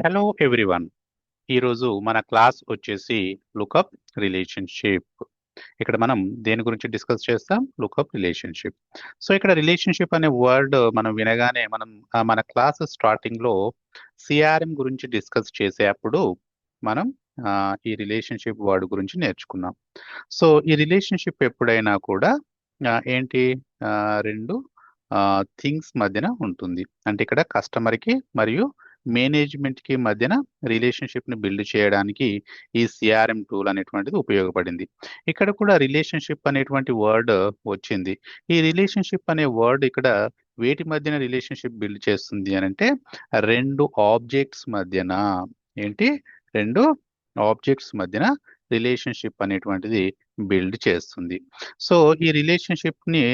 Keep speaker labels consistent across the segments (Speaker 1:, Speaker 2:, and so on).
Speaker 1: Hello everyone. ఈరోజు మన class వచ్చేసి లుకప్ రిలేషన్షిప్. ఇక్కడ మనం దేని గురించి డిస్కస్ చేస్తాం? Lookup relationship. సో ఇక్కడ రిలేషన్షిప్ అనే వర్డ్ మనం వినగానే మనం మన క్లాస్ స్టార్టింగ్ లో సిఆర్ఎం గురించి డిస్కస్ చేసేటప్పుడు మనం ఈ రిలేషన్షిప్ వర్డ్ గురించి నేర్చుకున్నాం. సో ఈ రిలేషన్షిప్ ఎప్పుడైనా కూడా ఏంటి రెండు థింగ్స్ మధ్యన ఉంటుంది. అంటే ఇక్కడ కస్టమర్ కి మరియు మేనేజ్మెంట్ కి మధ్యన రిలేషన్షిప్ ని బిల్డ్ చేయడానికి ఈ సిఆర్ఎం టూల్ అనేటువంటిది ఉపయోగపడింది. ఇక్కడ కూడా రిలేషన్షిప్ అనేటువంటి వర్డ్ వచ్చింది. ఈ రిలేషన్షిప్ అనే వర్డ్ ఇక్కడ వేటి మధ్యన రిలేషన్షిప్ బిల్డ్ చేస్తుంది అని అంటే రెండు ఆబ్జెక్ట్స్ మధ్యన ఏంటి రెండు ఆబ్జెక్ట్స్ మధ్యన రిలేషన్షిప్ అనేటువంటిది బిల్డ్ చేస్తుంది. సో ఈ రిలేషన్షిప్ ని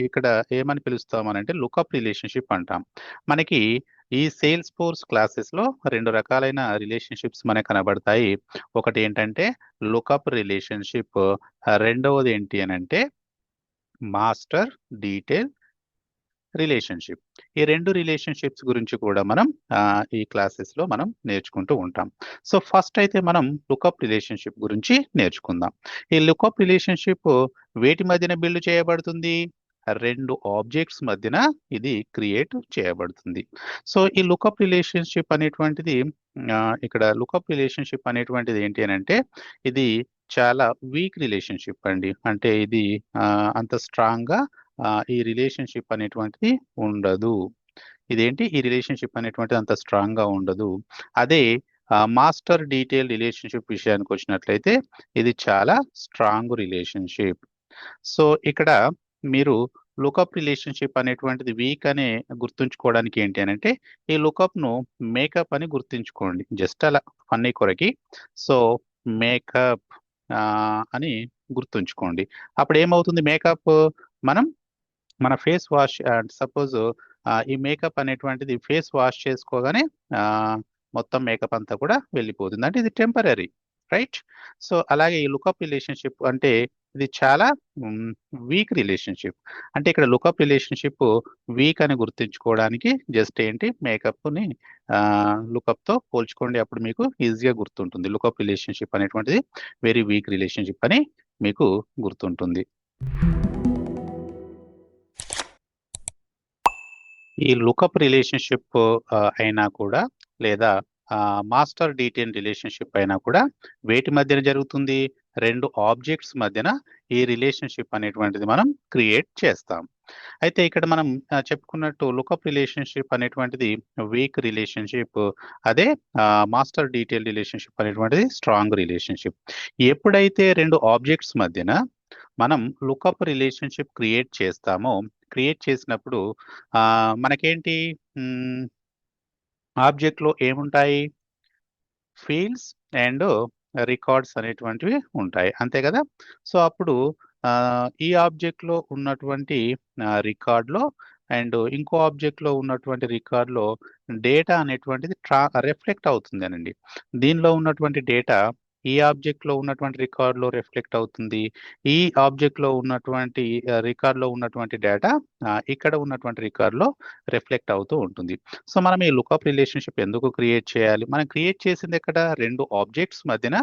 Speaker 1: ఇక్కడ ఏమని పిలుస్తామనంటే లుకప్ రిలేషన్షిప్ అంటాం. మనకి ఈ సేల్స్ ఫోర్స్ క్లాసెస్ లో రెండు రకాలైన రిలేషన్షిప్స్ మనకు కనబడతాయి. ఒకటి ఏంటంటే లుకప్ రిలేషన్షిప్, రెండవది ఏంటి అని అంటే మాస్టర్ డీటెయిల్ రిలేషన్షిప్. ఈ రెండు రిలేషన్షిప్స్ గురించి కూడా మనం ఈ క్లాసెస్ లో మనం నేర్చుకుంటూ ఉంటాం. సో ఫస్ట్ అయితే మనం లుకప్ రిలేషన్షిప్ గురించి నేర్చుకుందాం. ఈ లుకప్ రిలేషన్షిప్ వేటి మధ్యన బిల్డ్ చేయబడుతుంది? రెండు ఆబ్జెక్ట్స్ మధ్యన ఇది క్రియేట్ చేయబడుతుంది. సో ఈ లుకప్ రిలేషన్షిప్ అనేటువంటిది ఇక్కడ లుకప్ రిలేషన్షిప్ అనేటువంటిది ఏంటి అని అంటే ఇది చాలా వీక్ రిలేషన్షిప్ అండి. అంటే ఇది అంత స్ట్రాంగ్ గా ఈ రిలేషన్షిప్ అనేటువంటిది ఉండదు. ఇదేంటి ఈ రిలేషన్షిప్ అనేటువంటిది అంత స్ట్రాంగ్ గా ఉండదు. అదే మాస్టర్ డీటెయిల్ రిలేషన్షిప్ విషయానికి వచ్చినట్లయితే ఇది చాలా స్ట్రాంగ్ రిలేషన్షిప్. సో ఇక్కడ మీరు లుకప్ రిలేషన్షిప్ అనేటువంటిది వీక్ అనే గుర్తుంచుకోవడానికి ఏంటి అని అంటే ఈ లుకప్ ను మేకప్ అని గుర్తుంచుకోండి, జస్ట్ అలా ఫన్నీ కొరకి. సో మేకప్ అని గుర్తుంచుకోండి. అప్పుడు ఏమవుతుంది? మేకప్ మనం మన ఫేస్ వాష్ సపోజ్ ఈ మేకప్ అనేటువంటిది ఫేస్ వాష్ చేసుకోగానే మొత్తం మేకప్ అంతా కూడా వెళ్ళిపోతుంది. అంటే ఇది టెంపరీ, రైట్? సో అలాగే ఈ లుకప్ రిలేషన్షిప్ అంటే ఇది చాలా వీక్ రిలేషన్షిప్. అంటే ఇక్కడ లుకప్ రిలేషన్షిప్ వీక్ అని గుర్తుంచుకోవడానికి జస్ట్ ఏంటి మేకప్ ని లుకప్ తో పోల్చుకోండి, అప్పుడు మీకు ఈజీగా గుర్తుంటుంది. లుకప్ రిలేషన్షిప్ అనేటువంటిది వెరీ వీక్ రిలేషన్షిప్ అని మీకు గుర్తుంటుంది. ఈ లుకప్ రిలేషన్షిప్ అయినా కూడా లేదా మాస్టర్ డీటెయిల్ రిలేషన్షిప్ అయినా కూడా వేటి మధ్యన జరుగుతుంది? రెండు ఆబ్జెక్ట్స్ మధ్యన ఈ రిలేషన్షిప్ అనేటువంటిది మనం క్రియేట్ చేస్తాం. అయితే ఇక్కడ మనం చెప్పుకున్నట్టు లుకప్ రిలేషన్షిప్ అనేటువంటిది వీక్ రిలేషన్షిప్, అదే మాస్టర్ డీటెయిల్ రిలేషన్షిప్ అనేటువంటిది స్ట్రాంగ్ రిలేషన్షిప్. ఎప్పుడైతే రెండు ఆబ్జెక్ట్స్ మధ్యన మనం లుకప్ రిలేషన్షిప్ క్రియేట్ చేస్తామో, క్రియేట్ చేసినప్పుడు మనకేంటి ఆబ్జెక్ట్ లో ఏముంటాయి? ఫీల్డ్స్ అండ్ రికార్డ్స్ అనేటువంటివి ఉంటాయి, అంతే కదా? సో అప్పుడు ఈ ఆబ్జెక్ట్ లో ఉన్నటువంటి రికార్డ్ లో అండ్ ఇంకో ఆబ్జెక్ట్ లో ఉన్నటువంటి రికార్డ్ లో డేటా అనేటువంటిది రిఫ్లెక్ట్ అవుతుంది అనండి. దీనిలో ఉన్నటువంటి డేటా ఈ ఆబ్జెక్ట్ లో ఉన్నటువంటి రికార్డ్ లో రిఫ్లెక్ట్ అవుతుంది. ఈ ఆబ్జెక్ట్ లో ఉన్నటువంటి రికార్డ్ లో ఉన్నటువంటి డేటా ఇక్కడ ఉన్నటువంటి రికార్డ్ లో రిఫ్లెక్ట్ అవుతూ ఉంటుంది. సో మనం ఈ లుకప్ రిలేషన్షిప్ ఎందుకు క్రియేట్ చేయాలి? మనం క్రియేట్ చేసింది ఎక్కడ? రెండు ఆబ్జెక్ట్స్ మధ్యన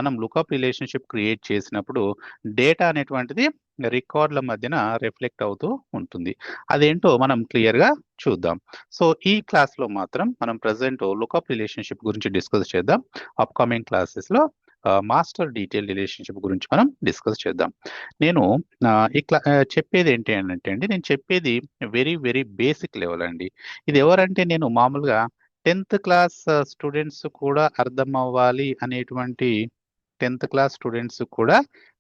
Speaker 1: మనం లుకప్ రిలేషన్షిప్ క్రియేట్ చేసినప్పుడు డేటా అనేటువంటిది రికార్డుల మధ్యన రిఫ్లెక్ట్ అవుతూ ఉంటుంది. అదేంటో మనం క్లియర్ గా చూద్దాం. సో ఈ క్లాస్ లో మాత్రం మనం ప్రజెంట్ లుకప్ రిలేషన్షిప్ గురించి డిస్కస్ చేద్దాం. అప్కమింగ్ క్లాసెస్ లో మాస్టర్ డీటెయిల్ రిలేషన్షిప్ గురించి మనం డిస్కస్ చేద్దాం. నేను చెప్పేది ఏంటి అంటే అండి, నేను చెప్పేది వెరీ వెరీ బేసిక్ లెవెల్ అండి. ఇది ఎవరంటే నేను మామూలుగా 10th క్లాస్ స్టూడెంట్స్ కూడా అర్థం అవ్వాలి అనేటువంటి 10th క్లాస్ స్టూడెంట్స్ కూడా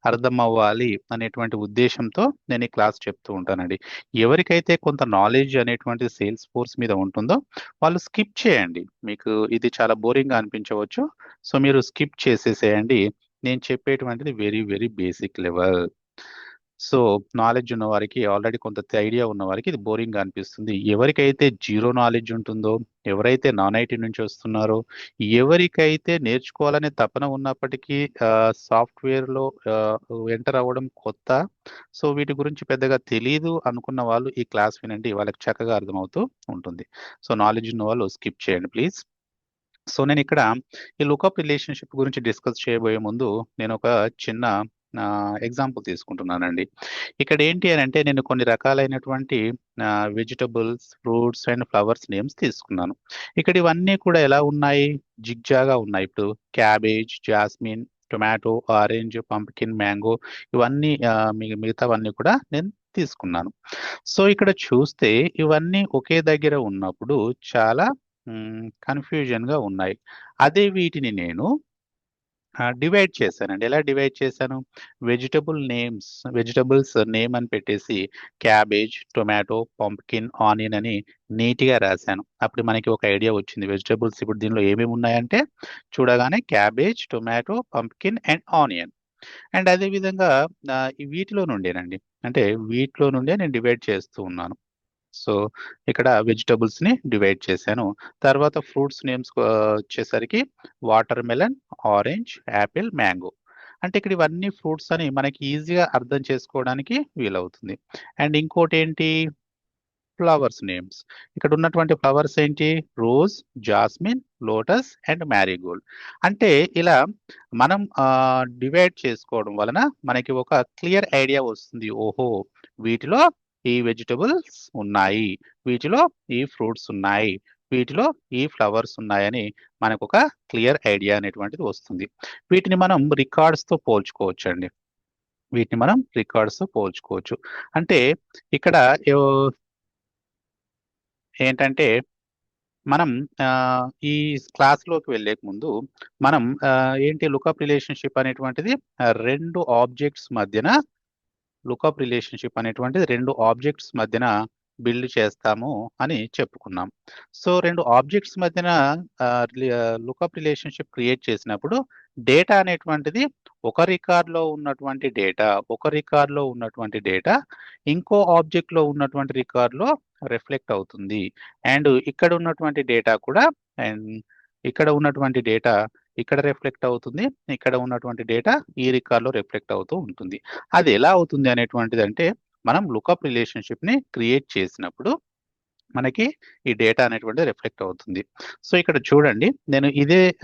Speaker 1: అర్థం అవ్వాలి అనేటువంటి ఉద్దేశంతో నేను ఈ క్లాస్ చెప్తూ ఉంటానండి. ఎవరికైతే కొంత నాలెడ్జ్ అనేటువంటి సేల్స్ ఫోర్స్ మీద ఉంటుందో వాళ్ళు స్కిప్ చేయండి. మీకు ఇది చాలా బోరింగ్ గా అనిపించవచ్చు, సో మీరు స్కిప్ చేసేసేయండి. నేను చెప్పేటువంటిది very very basic level. So knowledge ఉన్న వారికి, ఆల్రెడీ కొంత ఐడియా ఉన్న వారికి ఇది బోరింగ్ గా అనిపిస్తుంది. ఎవరికైతే జీరో నాలెడ్జ్ ఉంటుందో, ఎవరైతే నాన్ ఐటీ నుంచి వస్తున్నారో, ఎవరికైతే నేర్చుకోవాలనే తపన ఉన్నప్పటికీ సాఫ్ట్వేర్ లో ఎంటర్ అవ్వడం కొత్త, సో వీటి గురించి పెద్దగా తెలియదు అనుకున్న వాళ్ళు ఈ క్లాస్ వినండి, వాళ్ళకి చక్కగా అర్థమవుతూ ఉంటుంది. సో నాలెడ్జ్ ఉన్న వాళ్ళు స్కిప్ చేయండి ప్లీజ్. సో నేను ఇక్కడ ఈ లుకప్ రిలేషన్షిప్ గురించి డిస్కస్ చేయబోయే ముందు నేను ఒక చిన్న ఎగ్జాంపుల్ తీసుకుంటున్నానండి. ఇక్కడ ఏంటి అని అంటే నేను కొన్ని రకాలైనటువంటి vegetables, fruits and flowers names తీసుకున్నాను. ఇక్కడ ఇవన్నీ కూడా ఎలా ఉన్నాయి? జిగ్జాగా ఉన్నాయి. ఇప్పుడు cabbage, jasmine, tomato, orange, pumpkin, mango ఇవన్నీ మిగతావన్నీ కూడా నేను తీసుకున్నాను. సో ఇక్కడ చూస్తే ఇవన్నీ ఒకే దగ్గర ఉన్నప్పుడు చాలా కన్ఫ్యూజన్గా ఉన్నాయి. అదే వీటిని నేను డివైడ్ చేశానండి. ఎలా డివైడ్ చేశాను? వెజిటబుల్స్ నేమ్ అని పెట్టేసి క్యాబేజ్, టొమాటో, పంప్కిన్, ఆనియన్ అని నీట్‌గా రాశాను. అప్పుడు మనకి ఒక ఐడియా వచ్చింది. వెజిటబుల్స్ ఇప్పుడు దీనిలో ఏమేమి ఉన్నాయంటే చూడగానే cabbage, tomato, pumpkin and onion. And అదే విధంగా వీటిలో నుండేనండి. అంటే వీటిలో నుండే నేను డివైడ్ చేస్తూ ఉన్నాను. సో ఇక్కడ వెజిటబుల్స్ ని డివైడ్ చేశాను. తర్వాత ఫ్రూట్స్ నేమ్స్ వచ్చేసరికి water melon, orange, Apple, mango. అంటే ఇక్కడ ఇవన్నీ ఫ్రూట్స్ అని మనకి ఈజీగా అర్థం చేసుకోవడానికి వీలవుతుంది. అండ్ ఇంకోటి ఏంటి? Flowers names. ఇక్కడ ఉన్నటువంటి ఫ్లవర్స్ ఏంటి? Rose, jasmine, lotus and Marie Gold. అంటే ఇలా మనం డివైడ్ చేసుకోవడం వలన మనకి ఒక క్లియర్ ఐడియా వస్తుంది. ఓహో, వీటిలో ఈ వెజిటబుల్స్ ఉన్నాయి, వీటిలో ఈ ఫ్రూట్స్ ఉన్నాయి, వీటిలో ఈ ఫ్లవర్స్ ఉన్నాయని మనకు ఒక క్లియర్ ఐడియా అనేటువంటిది వస్తుంది. వీటిని మనం రికార్డ్స్తో పోల్చుకోవచ్చు అండి. వీటిని మనం రికార్డ్స్తో పోల్చుకోవచ్చు. అంటే ఇక్కడ ఏంటంటే మనం ఈ క్లాస్‌లోకి వెళ్ళేక ముందు మనం ఏంటి లుకప్ రిలేషన్‌షిప్ అనేటువంటిది 2 ఆబ్జెక్ట్స్ మధ్యన లుకప్ రిలేషన్‌షిప్ అనేటువంటిది 2 ఆబ్జెక్ట్స్ మధ్యన బిల్డ్ చేస్తాము అని చెప్పుకున్నాం. సో 2 ఆబ్జెక్ట్స్ మధ్యన లుకప్ రిలేషన్‌షిప్ క్రియేట్ చేసినప్పుడు డేటా అనేటువంటిది ఒక రికార్డ్‌లో ఉన్నటువంటి డేటా ఇంకో ఆబ్జెక్ట్‌లో ఉన్నటువంటి రికార్డ్‌లో రిఫ్లెక్ట్ అవుతుంది. అండ్ ఇక్కడ ఉన్నటువంటి డేటా కూడా అండ్ ఇక్కడ ఉన్నటువంటి డేటా ఇక్కడ రిఫ్లెక్ట్ అవుతుంది. ఇక్కడ ఉన్నటువంటి డేటా ఈ రికార్డ్‌లో రిఫ్లెక్ట్ అవుతూ ఉంటుంది. అది ఎలా అవుతుంది అనేటువంటిదంటే మనం లుకప్ రిలేషన్‌షిప్‌ని క్రియేట్ చేసినప్పుడు మనకి ఈ డేటా అనేటువంటిది రిఫ్లెక్ట్ అవుతుంది. సో ఇక్కడ చూడండి, నేను ఇదే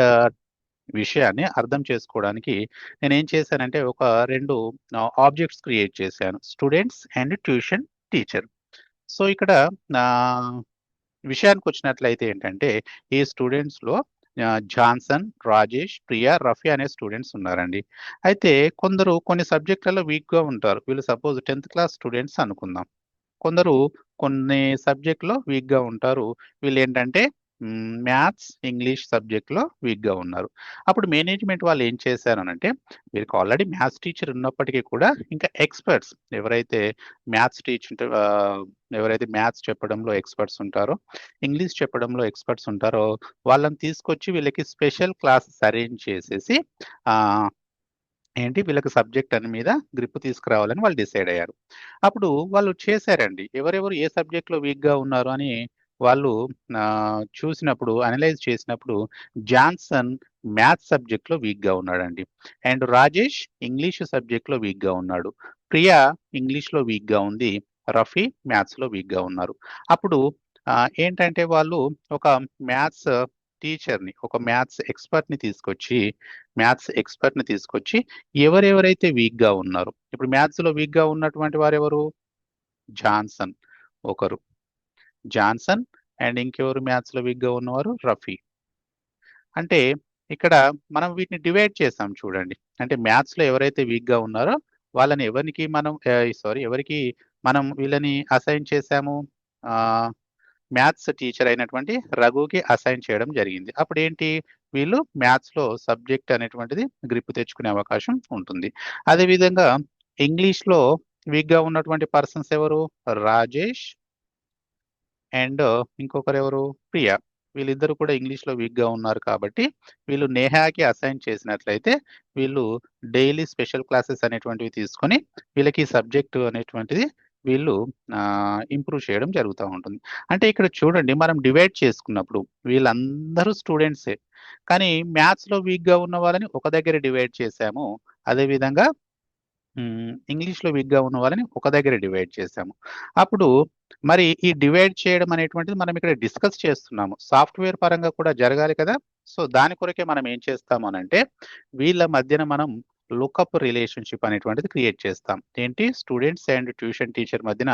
Speaker 1: విషయాన్ని అర్థం చేసుకోవడానికి నేనేం చేశానంటే ఒక 2 ఆబ్జెక్ట్స్ క్రియేట్ చేశాను. Students and tuition teacher. So ఇక్కడ విషయానికొచ్చినట్లయితే ఏంటంటే ఈ స్టూడెంట్స్‌లో జాన్సన్, రాజేష్, ప్రియా, రఫీ అనే స్టూడెంట్స్ ఉన్నారండి. అయితే కొందరు కొన్ని సబ్జెక్ట్‌లలో వీక్‌గా ఉంటారు. వీళ్ళు సపోజ్ 10థ్ క్లాస్ స్టూడెంట్స్ అనుకుందాం. కొందరు కొన్ని సబ్జెక్ట్‌లో వీక్‌గా ఉంటారు. వీళ్ళేంటంటే మ్యాథ్స్, ఇంగ్లీష్ సబ్జెక్ట్‌లో వీక్‌గా ఉన్నారు. అప్పుడు మేనేజ్‌మెంట్ వాళ్ళు ఏం చేశారనంటే వీళ్ళకి ఆల్రెడీ మ్యాథ్స్ టీచర్ ఉన్నప్పటికీ కూడా ఇంకా ఎక్స్‌పర్ట్స్ ఎవరైతే మ్యాథ్స్ చెప్పడంలో ఎక్స్‌పర్ట్స్ ఉంటారో, ఇంగ్లీష్ చెప్పడంలో ఎక్స్‌పర్ట్స్ ఉంటారో వాళ్ళని తీసుకొచ్చి వీళ్ళకి స్పెషల్ క్లాసెస్ అరేంజ్ చేసేసి ఆహ్, వీళ్ళకి సబ్జెక్ట్ అని మీద గ్రిప్ తీసుకురావాలని వాళ్ళు డిసైడ్ అయ్యారు. అప్పుడు వాళ్ళు చేశారండి. ఎవరెవరు ఏ సబ్జెక్ట్‌లో వీక్‌గా ఉన్నారు అని వాళ్ళు చూసినప్పుడు, అనలైజ్ చేసినప్పుడు జాన్సన్ మ్యాథ్స్ సబ్జెక్ట్‌లో వీక్‌గా ఉన్నాడండి. అండ్ రాజేష్ ఇంగ్లీష్ సబ్జెక్ట్‌లో వీక్‌గా ఉన్నాడు. ప్రియా ఇంగ్లీష్‌లో వీక్‌గా ఉంది. రఫీ మ్యాథ్స్‌లో వీక్‌గా ఉన్నారు. అప్పుడు ఏంటంటే వాళ్ళు ఒక మ్యాథ్స్ ఒక మ్యాథ్స్ ఎక్స్‌పర్ట్‌ని తీసుకొచ్చి ఎవరెవరైతే వీక్‌గా ఉన్నారో, ఇప్పుడు మ్యాథ్స్‌లో వీక్‌గా ఉన్నటువంటి వారెవరు? జాన్సన్ ఒకరు. జాన్సన్ అండ్ ఇంకెవరు మ్యాథ్స్‌లో వీక్‌గా ఉన్నవారు? రఫీ. అంటే ఇక్కడ మనం వీటిని డివైడ్ చేసాం చూడండి. అంటే మ్యాథ్స్‌లో ఎవరైతే వీక్‌గా ఉన్నారో వాళ్ళని ఎవరికి మనం వీళ్ళని అసైన్ చేసాము? ఆహ్, మ్యాథ్స్ టీచర్ అయినటువంటి రఘుకి అసైన్ చేయడం జరిగింది. అప్పుడేంటి? వీళ్ళు మ్యాథ్స్‌లో సబ్జెక్ట్ అనేటువంటిది గ్రిప్ తెచ్చుకునే అవకాశం ఉంటుంది. అదేవిధంగా ఇంగ్లీష్‌లో వీక్‌గా ఉన్నటువంటి పర్సన్స్ ఎవరు? రాజేష్ అండ్ ఇంకొకరెవరు? ప్రియా. వీళ్ళిద్దరూ కూడా ఇంగ్లీష్‌లో వీక్‌గా ఉన్నారు కాబట్టి, వీళ్ళు నేహాకి అసైన్ చేసినట్లయితే, వీళ్ళు డైలీ స్పెషల్ క్లాసెస్ అనేటువంటివి తీసుకొని, వీళ్ళకి సబ్జెక్ట్ అనేటువంటిది వీళ్ళు ఇంప్రూవ్ చేయడం జరుగుతా ఉంటుంది. అంటే ఇక్కడ చూడండి, మనం డివైడ్ చేసుకున్నప్పుడు వీళ్ళందరూ స్టూడెంట్సే. కానీ మ్యాథ్స్‌లో వీక్‌గా ఉన్న వాళ్ళని ఒక దగ్గర డివైడ్ చేశాము. అదేవిధంగా ఇంగ్లీష్‌లో వీక్‌గా ఉన్న వాళ్ళని ఒక దగ్గర డివైడ్ చేశాము. అప్పుడు మరి ఈ డివైడ్ చేయడం అనేటువంటిది మనం ఇక్కడ డిస్కస్ చేస్తున్నాము. సాఫ్ట్‌వేర్ పరంగా కూడా జరగాలి కదా! సో దాని కొరకే మనం ఏం చేస్తాము అనంటే వీళ్ళ మధ్యన మనం లుకప్ రిలేషన్షిప్ అనేటువంటిది క్రియేట్ చేస్తాం. ఏంటి, స్టూడెంట్స్ అండ్ ట్యూషన్ టీచర్ మధ్యన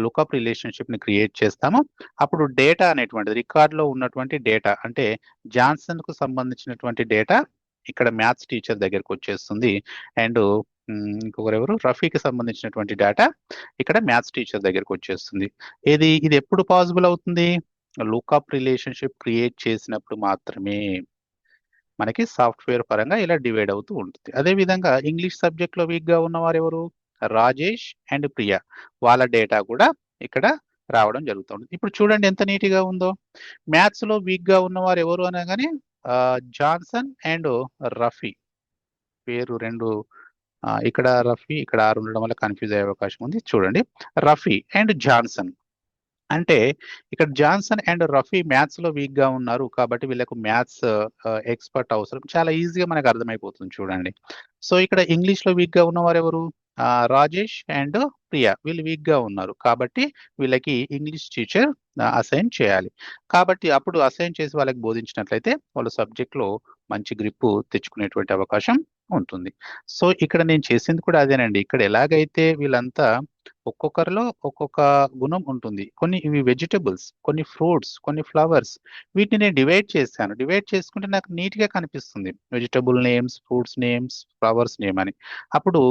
Speaker 1: లుకప్ రిలేషన్షిప్ ని క్రియేట్ చేస్తాము. అప్పుడు డేటా అనేటువంటిది రికార్డులో ఉన్నటువంటి డేటా అంటే జాన్సన్ కు సంబంధించినటువంటి డేటా ఇక్కడ మ్యాథ్స్ టీచర్ దగ్గరకు వచ్చేస్తుంది. అండ్ ఇంకొకరెవరు, రఫీకి సంబంధించినటువంటి డేటా ఇక్కడ మ్యాథ్స్ టీచర్ దగ్గరకు వచ్చేస్తుంది. ఇది ఎప్పుడు పాసిబుల్ అవుతుంది, లుకప్ రిలేషన్షిప్ క్రియేట్ చేసినప్పుడు మాత్రమే మనకి సాఫ్ట్వేర్ పరంగా ఇలా డివైడ్ అవుతూ ఉంటుంది. అదే విధంగా ఇంగ్లీష్ సబ్జెక్ట్ లో వీక్ గా ఉన్నవారు ఎవరు, రాజేష్ అండ్ ప్రియా, వాళ్ళ డేటా కూడా ఇక్కడ రావడం జరుగుతుంది. ఇప్పుడు చూడండి ఎంత నీట్గా ఉందో. మ్యాథ్స్ లో వీక్ గా ఉన్నవారు ఎవరు అనగానే జాన్సన్ అండ్ రఫీ పేరు రెండు, ఇక్కడ రఫీ ఇక్కడ ఆర్ ఉండడం వల్ల కన్ఫ్యూజ్ అయ్యే అవకాశం ఉంది. చూడండి, రఫీ అండ్ జాన్సన్ అంటే ఇక్కడ జాన్సన్ అండ్ రఫీ మ్యాథ్స్ లో వీక్ గా ఉన్నారు కాబట్టి వీళ్ళకు మ్యాథ్స్ ఎక్స్పర్ట్ అవసరం. చాలా ఈజీగా మనకు అర్థమైపోతుంది చూడండి. సో ఇక్కడ ఇంగ్లీష్ లో వీక్ గా ఉన్నవారు ఎవరు, రాజేష్ అండ్ ప్రియా, వీళ్ళు వీక్ గా ఉన్నారు కాబట్టి వీళ్ళకి ఇంగ్లీష్ టీచర్ అసైన్ చేయాలి. కాబట్టి అప్పుడు అసైన్ చేసి వాళ్ళకి బోధించినట్లయితే వాళ్ళ సబ్జెక్ట్ లో మంచి గ్రిప్ తెచ్చుకునేటువంటి అవకాశం ఉంటుంది. సో ఇక్కడ నేను చేసింది కూడా అదేనండి. ఇక్కడ ఎలాగైతే వీళ్ళంతా ఒక్కొక్కరిలో ఒక్కొక్క గుణం ఉంటుంది. కొన్ని ఇవి వెజిటబుల్స్, కొన్ని ఫ్రూట్స్, కొన్ని ఫ్లవర్స్, వీటిని నేను డివైడ్ చేశాను. డివైడ్ చేసుకుంటే నాకు నీట్ గా కనిపిస్తుంది vegetable names, fruits names, flowers name అని. అప్పుడు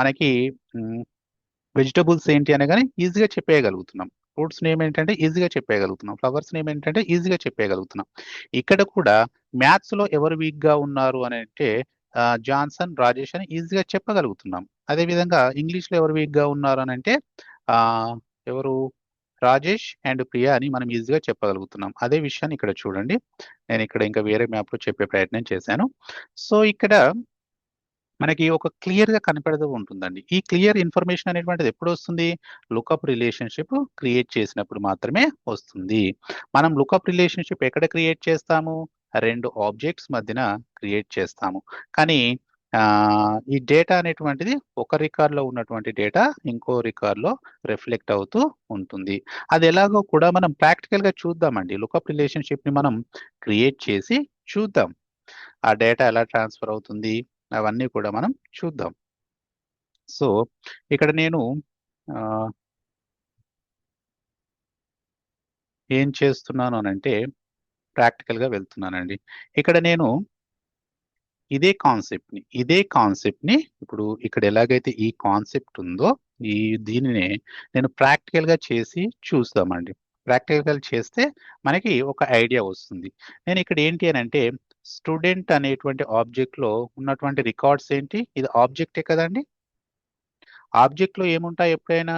Speaker 1: మనకి వెజిటబుల్స్ ఏంటి అనగానే ఈజీగా చెప్పేయగలుగుతున్నాం. ఫ్రూట్స్ నేమ్ ఏంటంటే ఈజీగా చెప్పేయగలుగుతున్నాం. ఫ్లవర్స్ నేమ్ ఏంటంటే ఈజీగా చెప్పేయగలుగుతున్నాం. ఇక్కడ కూడా మ్యాథ్స్ లో ఎవరు వీక్ గా ఉన్నారు అని అంటే జాన్సన్, రాజేష్ అని ఈజీగా చెప్పగలుగుతున్నాం. అదేవిధంగా ఇంగ్లీష్ లో ఎవరు వీక్ గా ఉన్నారు అని అంటే ఆ ఎవరు, రాజేష్ అండ్ ప్రియా అని మనం ఈజీగా చెప్పగలుగుతున్నాం. అదే విషయాన్ని ఇక్కడ చూడండి, నేను ఇక్కడ ఇంకా వేరే మ్యాప్ లో చెప్పే ప్రయత్నం చేశాను. సో ఇక్కడ మనకి ఒక క్లియర్ గా కనపడుతూ ఉంటుందండి. ఈ క్లియర్ ఇన్ఫర్మేషన్ అనేటువంటిది ఎప్పుడు వస్తుంది, లుకప్ రిలేషన్షిప్ క్రియేట్ చేసినప్పుడు మాత్రమే వస్తుంది. మనం లుకప్ రిలేషన్షిప్ ఎక్కడ క్రియేట్ చేస్తాము, రెండు ఆబ్జెక్ట్స్ మధ్యన క్రియేట్ చేస్తాము. కానీ ఈ డేటా అనేటువంటిది ఒక రికార్డ్ లో ఉన్నటువంటి డేటా ఇంకో రికార్డ్ లో రిఫ్లెక్ట్ అవుతూ ఉంటుంది. అది ఎలాగో కూడా మనం ప్రాక్టికల్ గా చూద్దామండి. లుకప్ రిలేషన్షిప్ ని మనం క్రియేట్ చేసి చూద్దాం. ఆ డేటా ఎలా ట్రాన్స్ఫర్ అవుతుంది అవన్నీ కూడా మనం చూద్దాం. సో ఇక్కడ నేను ఏం చేస్తున్నాను అనంటే ప్రాక్టికల్ గా వెళ్తున్నానండి. ఇక్కడ నేను ఇదే కాన్సెప్ట్ ని ఇప్పుడు ఇక్కడ ఎలాగైతే ఈ కాన్సెప్ట్ ఉందో దీనినే నేను ప్రాక్టికల్ గా చేసి చూస్తామండి. ప్రాక్టికల్ చేస్తే మనకి ఒక ఐడియా వస్తుంది. నేను ఇక్కడ ఏంటి అని అంటే స్టూడెంట్ అనేటువంటి ఆబ్జెక్ట్ లో ఉన్నటువంటి రికార్డ్స్ ఏంటి, ఇది ఆబ్జెక్టే కదండి. ఆబ్జెక్ట్ లో ఏముంటాయి, ఎప్పుడైనా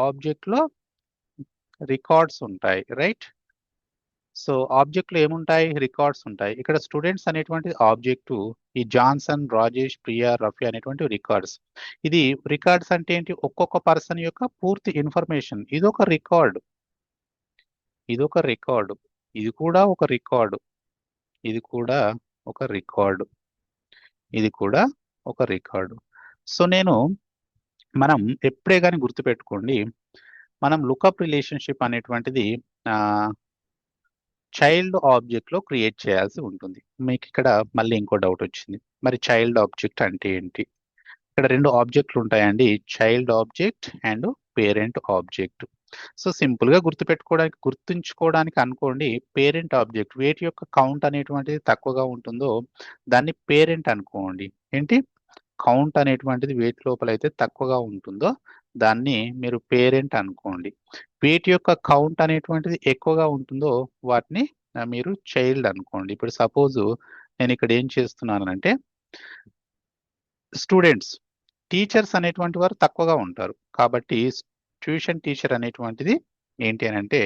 Speaker 1: ఆబ్జెక్ట్ లో రికార్డ్స్ ఉంటాయి, రైట్. సో ఆబ్జెక్ట్ లో ఏముంటాయి, రికార్డ్స్ ఉంటాయి. ఇక్కడ స్టూడెంట్స్ అనేటువంటి ఆబ్జెక్ట్, ఈ జాన్సన్, రాజేష్, ప్రియా, రఫీ అనేటువంటి రికార్డ్స్. ఇది రికార్డ్స్ అంటే ఏంటి, ఒక్కొక్క పర్సన్ యొక్క పూర్తి ఇన్ఫర్మేషన్. ఇదొక రికార్డు, ఇదొక రికార్డు, ఇది కూడా ఒక రికార్డు, ఇది కూడా ఒక రికార్డు, ఇది కూడా ఒక రికార్డు. సో మనం ఎప్పుడే కానీ గుర్తుపెట్టుకోండి, మనం లుకప్ రిలేషన్షిప్ అనేటువంటిది చైల్డ్ ఆబ్జెక్ట్ లో క్రియేట్ చేయాల్సి ఉంటుంది. మీకు ఇక్కడ మళ్ళీ ఇంకో డౌట్ వచ్చింది, మరి చైల్డ్ ఆబ్జెక్ట్ అంటే ఏంటి. ఇక్కడ రెండు ఆబ్జెక్టులు ఉంటాయండి, child object and parent object. So simple గా గుర్తుంచుకోవడానికి అనుకోండి, పేరెంట్ ఆబ్జెక్ట్ వేటి యొక్క కౌంట్ అనేటువంటిది తక్కువగా ఉంటుందో దాన్ని పేరెంట్ అనుకోండి. ఏంటి, కౌంట్ అనేటువంటిది వేటి లోపల అయితే తక్కువగా ఉంటుందో దాన్ని మీరు పేరెంట్ అనుకోండి. వీటి యొక్క కౌంట్ అనేటువంటిది ఎక్కువగా ఉంటుందో వాటిని మీరు చైల్డ్ అనుకోండి. ఇప్పుడు సపోజ్ నేను ఇక్కడ ఏం చేస్తున్నానంటే స్టూడెంట్స్, టీచర్స్ అనేటువంటి వారు తక్కువగా ఉంటారు కాబట్టి ట్యూషన్ టీచర్ అనేటువంటిది ఏంటి అని అంటే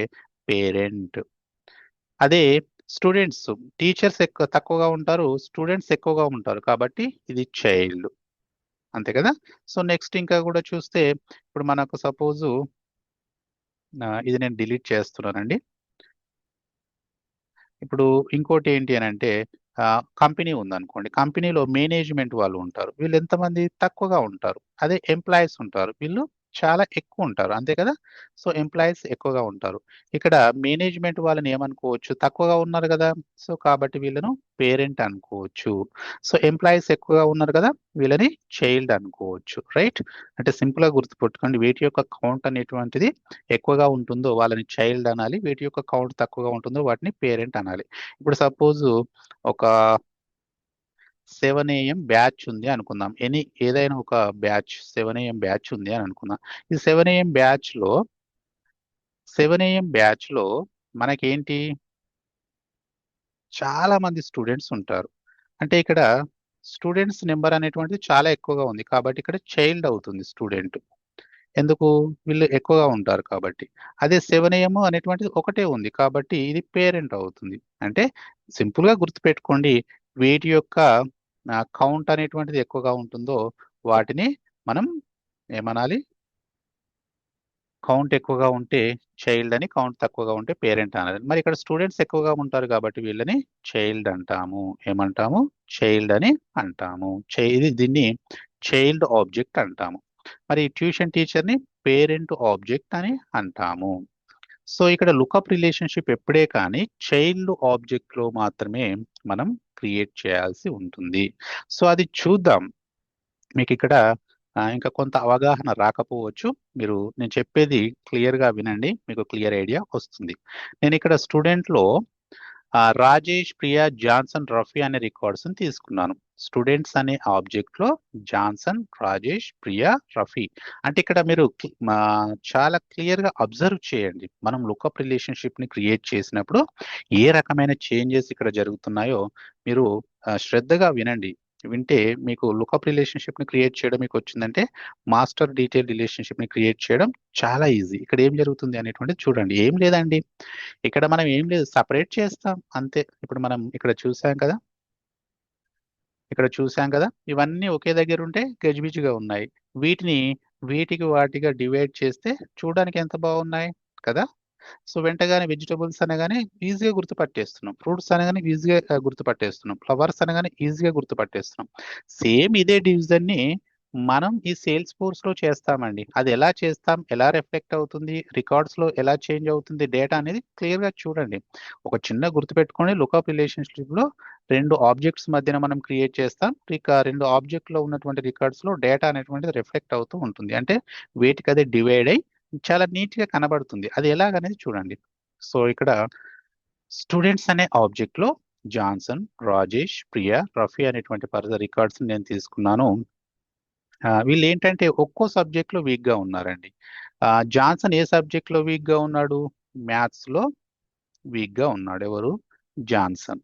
Speaker 1: పేరెంట్. అదే స్టూడెంట్స్, టీచర్స్ తక్కువగా ఉంటారు, స్టూడెంట్స్ ఎక్కువగా ఉంటారు కాబట్టి ఇది చైల్డ్, అంతే కదా. సో నెక్స్ట్ ఇంకా కూడా చూస్తే ఇప్పుడు మనకు సపోజు ఇది నేను డిలీట్ చేస్తున్నానండి. ఇప్పుడు ఇంకోటి ఏంటి అని అంటే కంపెనీ ఉందనుకోండి, కంపెనీలో మేనేజ్మెంట్ వాళ్ళు ఉంటారు, వీళ్ళు ఎంతమంది తక్కువగా ఉంటారు. అదే ఎంప్లాయీస్ ఉంటారు, వీళ్ళు చాలా ఎక్కువ ఉంటారు అంతే కదా. సో ఎంప్లాయీస్ ఎక్కువగా ఉంటారు. ఇక్కడ మేనేజ్మెంట్ వాళ్ళని ఏమనుకోవచ్చు, తక్కువగా ఉన్నారు కదా, సో కాబట్టి వీళ్ళను పేరెంట్ అనుకోవచ్చు. సో ఎంప్లాయీస్ ఎక్కువగా ఉన్నారు కదా, వీళ్ళని చైల్డ్ అనుకోవచ్చు. రైట్. అంటే సింపుల్ గా గుర్తుపెట్టుకోండి, వీటి యొక్క కౌంట్ అనేటువంటిది ఎక్కువగా ఉంటుందో వాళ్ళని చైల్డ్ అనాలి, వీటి యొక్క కౌంట్ తక్కువగా ఉంటుందో వాటిని పేరెంట్ అనాలి. ఇప్పుడు సపోజ్ ఒక 7 AM బ్యాచ్ ఉంది అనుకుందాం. ఏదైనా ఒక బ్యాచ్ 7 AM బ్యాచ్ ఉంది అని అనుకుందాం. ఈ 7 AM బ్యాచ్ లో మనకేంటి, చాలా మంది స్టూడెంట్స్ ఉంటారు. అంటే ఇక్కడ స్టూడెంట్స్ నెంబర్ అనేటువంటిది చాలా ఎక్కువగా ఉంది కాబట్టి ఇక్కడ చైల్డ్ అవుతుంది స్టూడెంట్. ఎందుకు, వీళ్ళు ఎక్కువగా ఉంటారు కాబట్టి. అదే 7 AM అనేటువంటిది ఒకటే ఉంది కాబట్టి ఇది పేరెంట్ అవుతుంది. అంటే సింపుల్ గా గుర్తుపెట్టుకోండి, వీటి యొక్క కౌంట్ అనేటువంటిది ఎక్కువగా ఉంటుందో వాటిని మనం ఏమనాలి, కౌంట్ ఎక్కువగా ఉంటే చైల్డ్ అని, కౌంట్ తక్కువగా ఉంటే పేరెంట్ అనాలి. మరి ఇక్కడ స్టూడెంట్స్ ఎక్కువగా ఉంటారు కాబట్టి వీళ్ళని చైల్డ్ అంటాము. ఏమంటాము, చైల్డ్ అని అంటాము. దీన్ని చైల్డ్ ఆబ్జెక్ట్ అంటాము. మరి ట్యూషన్ టీచర్ని పేరెంట్ ఆబ్జెక్ట్ అని అంటాము. సో ఇక్కడ లుకప్ రిలేషన్షిప్ ఎప్పుడే కానీ చైల్డ్ ఆబ్జెక్ట్ లో మాత్రమే మనం క్రియేట్ చేయాల్సి ఉంటుంది. సో అది చూద్దాం. మీకు ఇక్కడ ఇంకా కొంత అవగాహన రాకపోవచ్చు. నేను చెప్పేది క్లియర్ గా వినండి, మీకు క్లియర్ ఐడియా వస్తుంది. నేను ఇక్కడ స్టూడెంట్ లో రాజేష్, ప్రియా, జాన్సన్, రఫీ అనే రికార్డ్స్ తీసుకున్నాను. స్టూడెంట్స్ అనే ఆబ్జెక్ట్ లో జాన్సన్, రాజేష్, ప్రియా, రఫీ. అంటే ఇక్కడ మీరు చాలా క్లియర్ గా అబ్జర్వ్ చేయండి. మనం లుకప్ రిలేషన్షిప్ ని క్రియేట్ చేసినప్పుడు ఏ రకమైన చేంజెస్ ఇక్కడ జరుగుతున్నాయో మీరు శ్రద్ధగా వినండి. వింటే మీకు లుకప్ రిలేషన్షిప్ ని క్రియేట్ చేయడం మీకు వచ్చిందంటే మాస్టర్ డీటెయిల్ రిలేషన్షిప్ ని క్రియేట్ చేయడం చాలా ఈజీ. ఇక్కడ ఏం జరుగుతుంది అనేటువంటిది చూడండి. ఏం లేదండి, ఇక్కడ మనం ఏం లేదు, సపరేట్ చేస్తాం అంతే. ఇప్పుడు మనం ఇక్కడ చూసాం కదా, ఇవన్నీ ఒకే దగ్గర ఉంటే గజిబిజిగా ఉన్నాయి. వీటిని వాటిగా డివైడ్ చేస్తే చూడడానికి ఎంత బాగున్నాయి కదా. సో వెంటగానే వెజిటబుల్స్ అనగానే ఈజీగా గుర్తుపట్టేస్తున్నాం, ఫ్రూట్స్ అనగానే ఈజీగా గుర్తుపట్టేస్తున్నాం, ఫ్లవర్స్ అనగానే ఈజీగా గుర్తుపట్టేస్తున్నాం. సేమ్ ఇదే డివిజన్ ని మనం ఈ సేల్స్ ఫోర్స్ లో చేస్తామండి. అది ఎలా చేస్తాం, ఎలా రిఫ్లెక్ట్ అవుతుంది, రికార్డ్స్ లో ఎలా చేంజ్ అవుతుంది డేటా అనేది క్లియర్ గా చూడండి. ఒక చిన్న గుర్తుపెట్టుకోండి, లుకప్ రిలేషన్షిప్ లో రెండు ఆబ్జెక్ట్స్ మధ్యన మనం క్రియేట్ చేస్తాం. ఇక రెండు ఆబ్జెక్ట్ లో ఉన్నటువంటి రికార్డ్స్ లో డేటా అనేటువంటిది రిఫ్లెక్ట్ అవుతూ ఉంటుంది. అంటే వేటికి అదే డివైడ్ అయి చాలా నీట్ గా కనబడుతుంది. అది ఎలాగనేది చూడండి. సో ఇక్కడ స్టూడెంట్స్ అనే ఆబ్జెక్ట్ లో జాన్సన్, రాజేష్, ప్రియా, రఫీ అనేటువంటి రికార్డ్స్ నేను తీసుకున్నాను. వీళ్ళు ఏంటంటే ఒక్కో సబ్జెక్ట్ లో వీక్ గా ఉన్నారండి. జాన్సన్ ఏ సబ్జెక్ట్ లో వీక్ గా ఉన్నాడు, మ్యాథ్స్ లో వీక్ గా ఉన్నాడు. ఎవరు, జాన్సన్.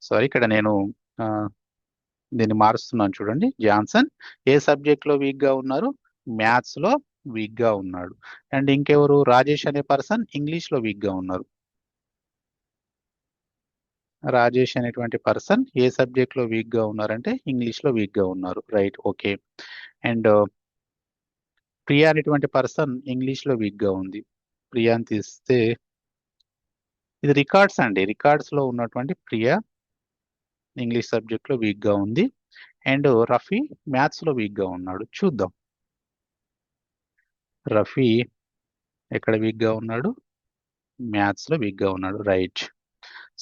Speaker 1: సారీ, ఇక్కడ నేను ఆ, దీన్ని మారుస్తున్నాను చూడండి. జాన్సన్ ఏ సబ్జెక్ట్ లో వీక్ గా ఉన్నారు, మ్యాథ్స్ లో వీక్ గా ఉన్నాడు. అండ్ ఇంకెవరు, రాజేష్ అనే పర్సన్ ఇంగ్లీష్ లో వీక్ గా ఉన్నారు. రాజేష్ అనేటువంటి పర్సన్ ఏ సబ్జెక్ట్ లో వీక్ గా ఉన్నారంటే ఇంగ్లీష్ లో వీక్ గా ఉన్నారు. Right, okay. అండ్ ప్రియా అనేటువంటి పర్సన్ ఇంగ్లీష్ లో వీక్ గా ఉంది. ప్రియాని తీస్తే ఇది రికార్డ్స్ అండి, రికార్డ్స్ లో ఉన్నటువంటి ప్రియా ఇంగ్లీష్ సబ్జెక్ట్ లో వీక్ గా ఉంది. అండ్ రఫీ మ్యాథ్స్ లో వీక్ గా ఉన్నాడు. చూద్దాం, రఫీ ఎక్కడ వీక్ గా ఉన్నాడు, మ్యాథ్స్ లో వీక్ గా ఉన్నాడు. రైట్.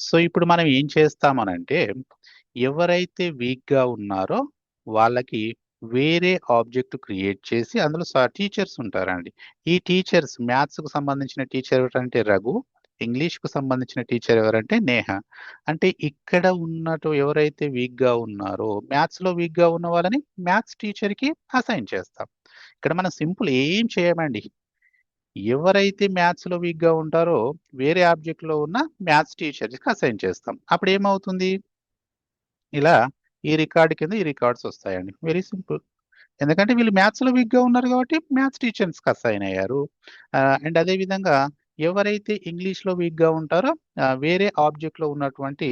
Speaker 1: సో ఇప్పుడు మనం ఏం చేస్తామనంటే, ఎవరైతే వీక్ గా ఉన్నారో వాళ్ళకి వేరే ఆబ్జెక్ట్ క్రియేట్ చేసి అందులో టీచర్స్ ఉంటారండి. ఈ టీచర్స్, మ్యాథ్స్ కు సంబంధించిన టీచర్ ఎవరంటే రఘు, ఇంగ్లీష్ కు సంబంధించిన టీచర్ ఎవరంటే నేహ. అంటే ఇక్కడ ఉన్నట్టు ఎవరైతే వీక్ గా ఉన్నారో మ్యాథ్స్ లో వీక్ గా ఉన్న వాళ్ళని మ్యాథ్స్ టీచర్ కి అసైన్ చేస్తాం. ఇక్కడ మనం సింపుల్ ఏం చేయమండి, ఎవరైతే మ్యాథ్స్ లో వీక్ గా ఉంటారో వేరే ఆబ్జెక్ట్ లో ఉన్న మ్యాథ్స్ టీచర్కి అసైన్ చేస్తాం. అప్పుడు ఏమవుతుంది, ఇలా ఈ రికార్డు కింద ఈ రికార్డ్స్ వస్తాయండి. Very simple. ఎందుకంటే వీళ్ళు మ్యాథ్స్ లో వీక్ గా ఉన్నారు కాబట్టి మ్యాథ్స్ టీచర్స్ కి అసైన్ అయ్యారు. అండ్ అదే విధంగా ఎవరైతే ఇంగ్లీష్ లో వీక్ గా ఉంటారో వేరే ఆబ్జెక్ట్ లో ఉన్నటువంటి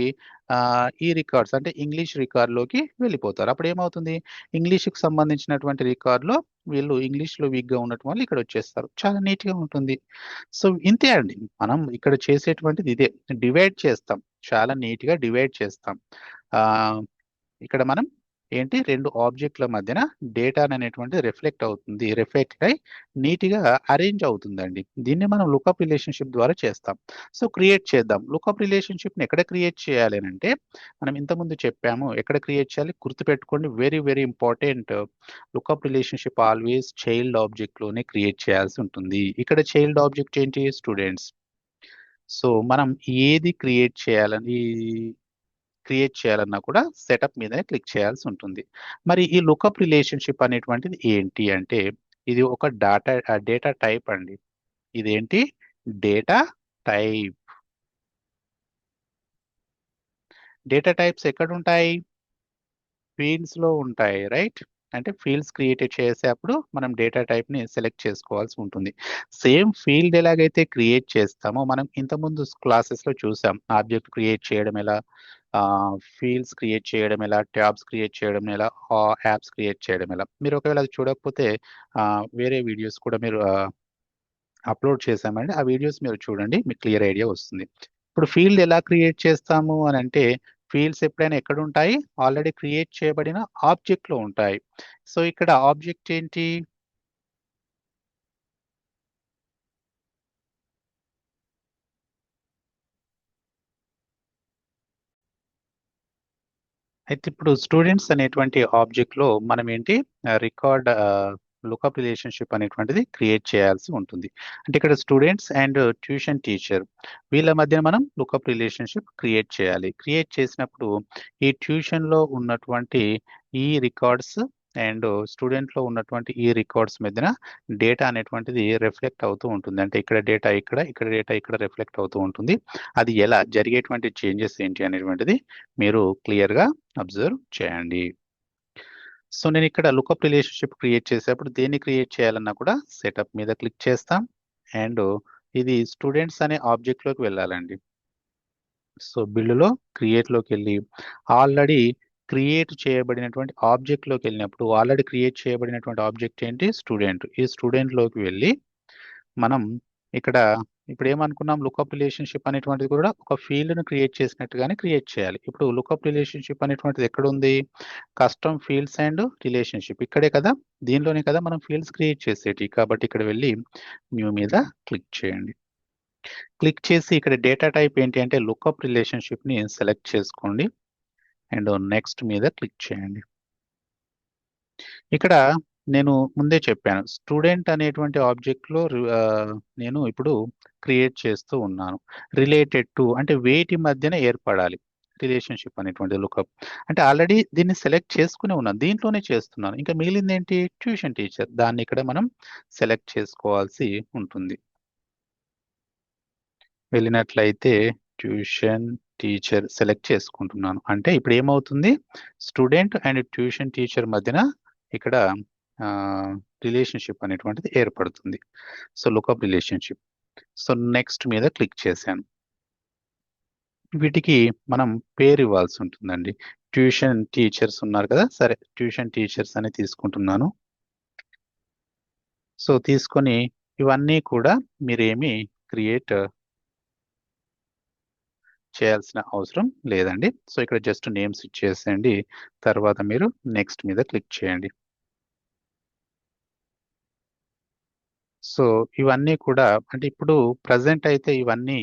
Speaker 1: ఈ రికార్డ్స్ అంటే ఇంగ్లీష్ రికార్డ్ లోకి వెళ్ళిపోతారు. అప్పుడు ఏమవుతుంది, ఇంగ్లీష్ కి సంబంధించినటువంటి రికార్డ్ లో వీళ్ళు ఇంగ్లీష్ లో వీక్ గా ఉన్నటువంటి వాళ్ళు ఇక్కడ వచ్చేస్తారు. చాలా నీట్ గా ఉంటుంది. సో ఇంతే అండి, మనం ఇక్కడ చేసేటువంటిది ఇదే, డివైడ్ చేస్తాం, చాలా నీట్ గా డివైడ్ చేస్తాం. ఆ ఇక్కడ మనం ఏంటి 2 ఆబ్జెక్ట్ల మధ్యన డేటా అనేటువంటిది రిఫ్లెక్ట్ అయి నీట్‌గా అరేంజ్ అవుతుందండి. దీన్ని మనం లుకప్ రిలేషన్‌షిప్ ద్వారా చేస్తాం. సో, క్రియేట్ చేద్దాం. లుకప్ రిలేషన్‌షిప్‌ని ఎక్కడ క్రియేట్ చేయాలి అనంటే, మనం ఇంతకుముందు చెప్పాము. ఎక్కడ క్రియేట్ చేయాలి? గుర్తుపెట్టుకోండి, very very important. Lookup relationship always child ఆబ్జెక్ట్‌లోనే క్రియేట్ చేయాల్సి ఉంటుంది. ఇక్కడ చైల్డ్ ఆబ్జెక్ట్ ఏంటి? స్టూడెంట్స్. సో, మనం ఏది క్రియేట్ చేయాలన్నా కూడా సెటప్ మీదనే క్లిక్ చేయాల్సి ఉంటుంది. మరి ఈ లుకప్ రిలేషన్‌షిప్ అనేటువంటిది ఏంటి అంటే, ఇది ఒక డేటా టైప్ అండి. ఇదేంటి? Data type. డేటా టైప్స్ ఎక్కడుంటాయి? ఫీల్డ్స్‌లో ఉంటాయి. రైట్? అంటే ఫీల్డ్స్ క్రియేట్ చేసేప్పుడు మనం డేటా టైప్‌ని సెలెక్ట్ చేసుకోవాల్సి ఉంటుంది. సేమ్ ఫీల్డ్ ఎలాగైతే క్రియేట్ చేస్తామో, మనం ఇంతకుముందు క్లాసెస్‌లో చూసాం. ఆబ్జెక్ట్ క్రియేట్ చేయడం ఎలా, ఫీల్డ్స్ క్రియేట్ చేయడం ఎలా, ట్యాబ్స్ క్రియేట్ చేయడం ఎలా, యాప్స్ క్రియేట్ చేయడం ఎలా. మీరు ఒకవేళ అది చూడకపోతే వేరే వీడియోస్ కూడా మీరు అప్లోడ్ చేశామండి. ఆ వీడియోస్ మీరు చూడండి. మీకు క్లియర్ ఐడియా వస్తుంది. ఇప్పుడు ఫీల్డ్ ఎలా క్రియేట్ చేస్తాము అనంటే, ఫీల్డ్స్ ఎప్పుడైనా ఎక్కడుంటాయి? ఆల్రెడీ క్రియేట్ చేయబడిన ఆబ్జెక్ట్‌లో ఉంటాయి. సో, ఇక్కడ ఆబ్జెక్ట్ ఏంటి? అయితే ఇప్పుడు స్టూడెంట్స్ అనేటువంటి ఆబ్జెక్ట్‌లో మనం ఏంటి లుకప్ రిలేషన్‌షిప్ అనేటువంటిది క్రియేట్ చేయాల్సి ఉంటుంది. అంటే ఇక్కడ స్టూడెంట్స్ అండ్ ట్యూషన్ టీచర్ వీళ్ళ మధ్యన మనం లుకప్ రిలేషన్‌షిప్ క్రియేట్ చేయాలి. క్రియేట్ చేసినప్పుడు ఈ ట్యూషన్‌లో ఉన్నటువంటి ఈ రికార్డ్స్ అండ్ స్టూడెంట్‌లో ఉన్నటువంటి ఈ రికార్డ్స్ మధ్యన డేటా అనేటువంటిది రిఫ్లెక్ట్ అవుతూ ఉంటుంది. అంటే ఇక్కడ డేటా ఇక్కడ, ఇక్కడ డేటా ఇక్కడ రిఫ్లెక్ట్ అవుతూ ఉంటుంది. అది ఎలా జరిగేటువంటి చేంజెస్ ఏంటి అనేటువంటిది మీరు క్లియర్‌గా అబ్జర్వ్ చేయండి. సో, నేనిక్కడ లుకప్ రిలేషన్‌షిప్ క్రియేట్ చేసేప్పుడు దేన్ని క్రియేట్ చేయాలన్నా కూడా సెటప్ మీద క్లిక్ చేస్తాం. అండ్ ఇది స్టూడెంట్స్ అనే ఆబ్జెక్ట్‌లోకి వెళ్ళాలండి. సో, బిల్డ్‌లో క్రియేట్‌లోకెళ్ళి ఆల్రెడీ క్రియేట్ చేయబడినటువంటి ఆబ్జెక్ట్‌లోకెళ్ళినప్పుడు ఆల్రెడీ క్రియేట్ చేయబడినటువంటి ఆబ్జెక్ట్ ఏంటి? స్టూడెంట్. ఈ స్టూడెంట్‌లోకి వెళ్ళి మనం ఇక్కడ ఇప్పుడేమనుకున్నాం, లుకప్ రిలేషన్‌షిప్ అనేటువంటిది కూడా ఒక ఫీల్డ్‌ని క్రియేట్ చేసినట్టుగానే క్రియేట్ చేయాలి. ఇప్పుడు లుకప్ రిలేషన్‌షిప్ అనేటువంటిది ఎక్కడుంది? కస్టమ్ ఫీల్డ్స్ అండ్ రిలేషన్‌షిప్ ఇక్కడే కదా! దీనిలోనే కదా మనం ఫీల్డ్స్ క్రియేట్ చేసేటియి. కాబట్టి ఇక్కడ వెళ్లి న్యూ మీద క్లిక్ చేయండి. క్లిక్ చేసి ఇక్కడ డేటా టైప్ ఏంటి అంటే లుకప్ రిలేషన్‌షిప్‌ని సెలెక్ట్ చేసుకోండి. అండ్ నెక్స్ట్ మీద క్లిక్ చేయండి. ఇక్కడ నేను ముందే చెప్పాను. స్టూడెంట్ అనేటువంటి ఆబ్జెక్ట్‌లో నేను ఇప్పుడు క్రియేట్ చేస్తూ ఉన్నాను. రిలేటెడ్ టు అంటే వేటి మధ్యన ఏర్పడాలి. రిలేషన్‌షిప్ అనేటువంటి లుకప్. అంటే ఆల్రెడీ దీన్ని సెలెక్ట్ చేసుకునే ఉన్నాను. దీంట్లోనే చేస్తున్నాను. ఇంకా మిగిలిందేంటి? Tuition teacher. దాన్ని ఇక్కడ మనం సెలెక్ట్ చేసుకోవాల్సి ఉంటుంది. వెళ్ళినట్లయితే ట్యూషన్ టీచర్ సెలెక్ట్ చేసుకుంటున్నాను. అంటే ఇప్పుడు ఏమవుతుంది? స్టూడెంట్ అండ్ ట్యూషన్ టీచర్ మధ్యన ఇక్కడ ఆహ్, రిలేషన్‌షిప్ అనేటువంటిది ఏర్పడుతుంది. So, lookup relationship. So, next మీద క్లిక్ చేశాను. వీటికి మనం పేరు ఇవ్వాల్సి ఉంటుందండి. ట్యూషన్ టీచర్స్ ఉన్నారు కదా! సరే, ట్యూషన్ టీచర్స్ అని తీసుకుంటున్నాను. సో, తీసుకొని ఇవన్నీ కూడా మీరేమి క్రియేట్ చేయాల్సిన అవసరం లేదండి. సో, ఇక్కడ జస్ట్ నేమ్స్ ఇచ్చేసేయండి. తర్వాత మీరు నెక్స్ట్ మీద క్లిక్ చేయండి. సో, ఇవన్నీ కూడా అంటే ఇప్పుడు ప్రెజెంట్ అయితే ఇవన్నీ